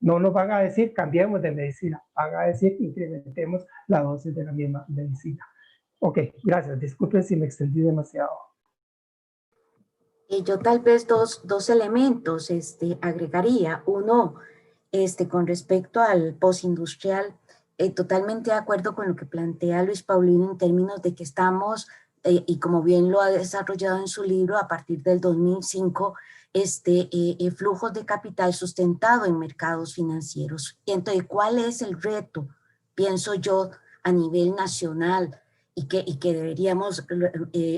No nos van a decir cambiemos de medicina, van a decir incrementemos la dosis de la misma medicina. Ok, gracias. Disculpen si me extendí demasiado. Yo tal vez dos elementos agregaría. Uno, con respecto al postindustrial, totalmente de acuerdo con lo que plantea Luis Paulino en términos de que estamos y como bien lo ha desarrollado en su libro, a partir del 2005, flujos de capital sustentado en mercados financieros. Entonces, ¿cuál es el reto? Pienso yo a nivel nacional y que deberíamos,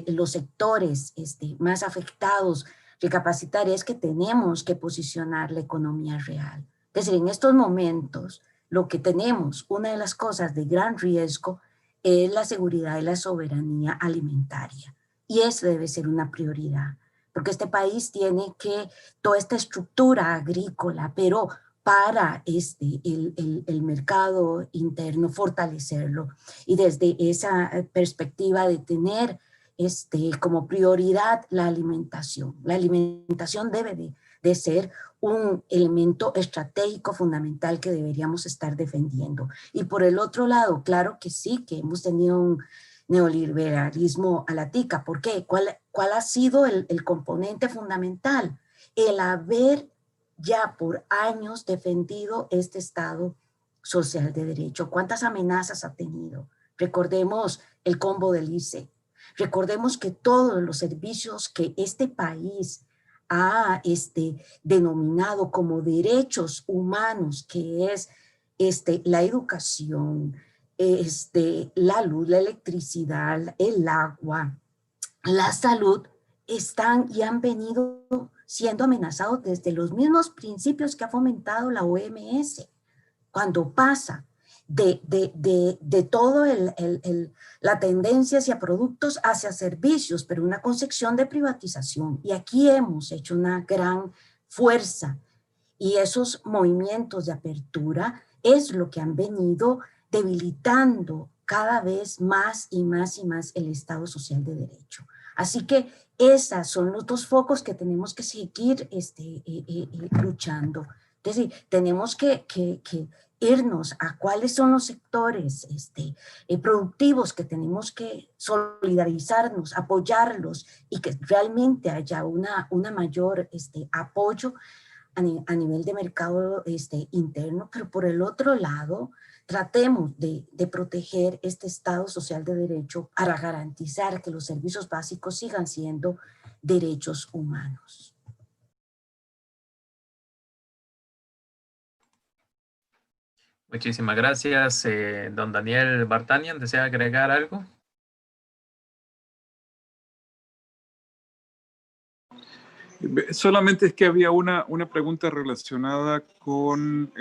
los sectores más afectados, recapacitar, es que tenemos que posicionar la economía real. Es decir, en estos momentos, lo que tenemos, una de las cosas de gran riesgo, es la seguridad y la soberanía alimentaria. Y eso debe ser una prioridad, porque este país tiene que, toda esta estructura agrícola, pero para el mercado interno, fortalecerlo. Y desde esa perspectiva de tener como prioridad la alimentación. La alimentación debe de ser un elemento estratégico fundamental que deberíamos estar defendiendo. Y por el otro lado, claro que sí, que hemos tenido un neoliberalismo a la tica. ¿Por qué? ¿Cuál ha sido el componente fundamental? El haber ya por años defendido este Estado social de derecho. ¿Cuántas amenazas ha tenido? Recordemos el combo del ICE. Recordemos que todos los servicios que este país ha denominado como derechos humanos, que es la educación, la luz, la electricidad, el agua, la salud, están y han venido siendo amenazados desde los mismos principios que ha fomentado la OMS. Cuando pasa de todo la tendencia hacia productos, hacia servicios, pero una concepción de privatización. Y aquí hemos hecho una gran fuerza, y esos movimientos de apertura es lo que han venido debilitando cada vez más y más y más el Estado social de derecho. Así que esos son los dos focos que tenemos que seguir luchando. Es decir, tenemos que irnos a cuáles son los sectores productivos que tenemos que solidarizarnos, apoyarlos, y que realmente haya una mayor apoyo a nivel de mercado interno. Pero por el otro lado, tratemos de proteger este Estado social de derecho para garantizar que los servicios básicos sigan siendo derechos humanos. Muchísimas gracias. Don Daniel Vartanian, ¿desea agregar algo? Solamente es que había una pregunta relacionada con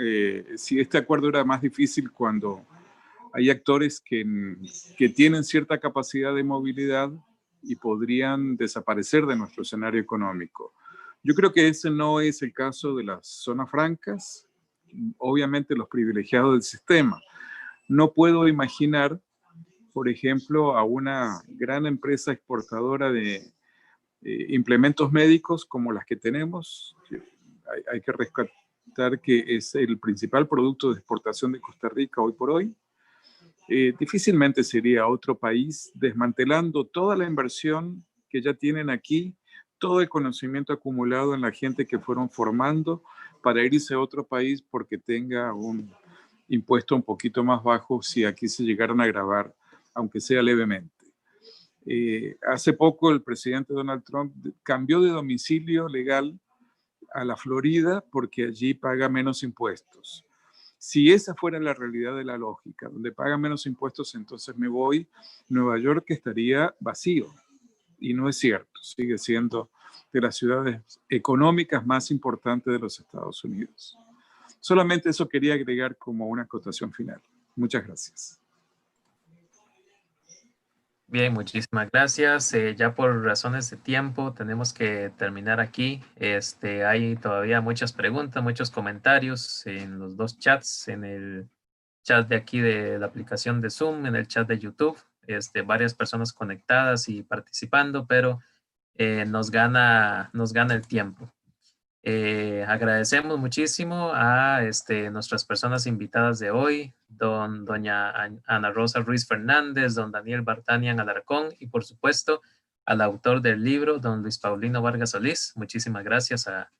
si este acuerdo era más difícil cuando hay actores que tienen cierta capacidad de movilidad y podrían desaparecer de nuestro escenario económico. Yo creo que ese no es el caso de las zonas francas, obviamente los privilegiados del sistema. No puedo imaginar, por ejemplo, a una gran empresa exportadora de implementos médicos como las que tenemos. Hay que rescatar que es el principal producto de exportación de Costa Rica hoy por hoy. Difícilmente sería otro país desmantelando toda la inversión que ya tienen aquí, todo el conocimiento acumulado en la gente que fueron formando para irse a otro país porque tenga un impuesto un poquito más bajo si aquí se llegaran a grabar, aunque sea levemente. Hace poco el presidente Donald Trump cambió de domicilio legal a la Florida porque allí paga menos impuestos. Si esa fuera la realidad de la lógica, donde paga menos impuestos, entonces me voy, Nueva York estaría vacío. Y no es cierto, sigue siendo de las ciudades económicas más importantes de los Estados Unidos. Solamente eso quería agregar como una acotación final. Muchas gracias. Bien, muchísimas gracias. Ya por razones de tiempo tenemos que terminar aquí. Hay todavía muchas preguntas, muchos comentarios en los dos chats, en el chat de aquí de la aplicación de Zoom, en el chat de YouTube. Varias personas conectadas y participando, pero nos gana el tiempo. Agradecemos muchísimo a nuestras personas invitadas de hoy, doña Ana Rosa Ruiz Fernández, don Daniel Vartanian Alarcón, y por supuesto al autor del libro, don Luis Paulino Vargas Solís. Muchísimas gracias a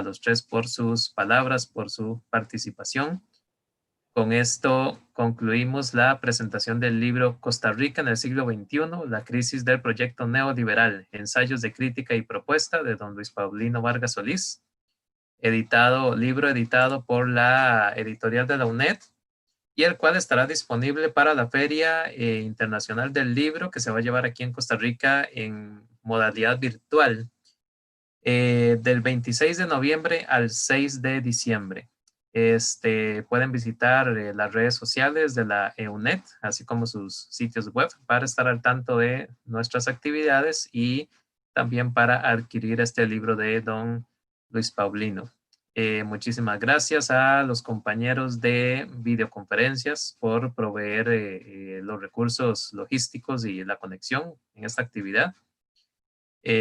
los tres por sus palabras, por su participación. Con esto concluimos la presentación del libro Costa Rica en el siglo XXI, la crisis del proyecto neoliberal, ensayos de crítica y propuesta de don Luis Paulino Vargas Solís, libro editado por la editorial de la UNED, y el cual estará disponible para la Feria Internacional del Libro que se va a llevar aquí en Costa Rica en modalidad virtual del 26 de noviembre al 6 de diciembre. Pueden visitar las redes sociales de la EUNED, así como sus sitios web para estar al tanto de nuestras actividades y también para adquirir este libro de don Luis Paulino. Muchísimas gracias a los compañeros de videoconferencias por proveer los recursos logísticos y la conexión en esta actividad.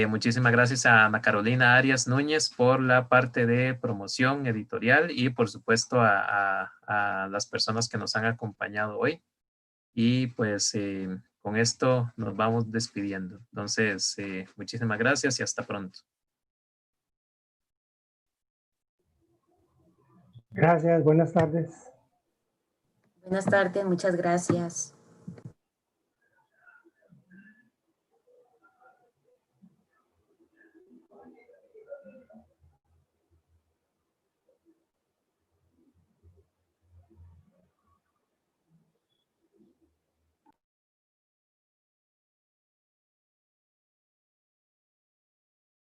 Muchísimas gracias a Ana Carolina Arias Núñez por la parte de promoción editorial y por supuesto a las personas que nos han acompañado hoy. Y pues con esto nos vamos despidiendo. Entonces, muchísimas gracias y hasta pronto. Gracias, buenas tardes. Buenas tardes, muchas gracias.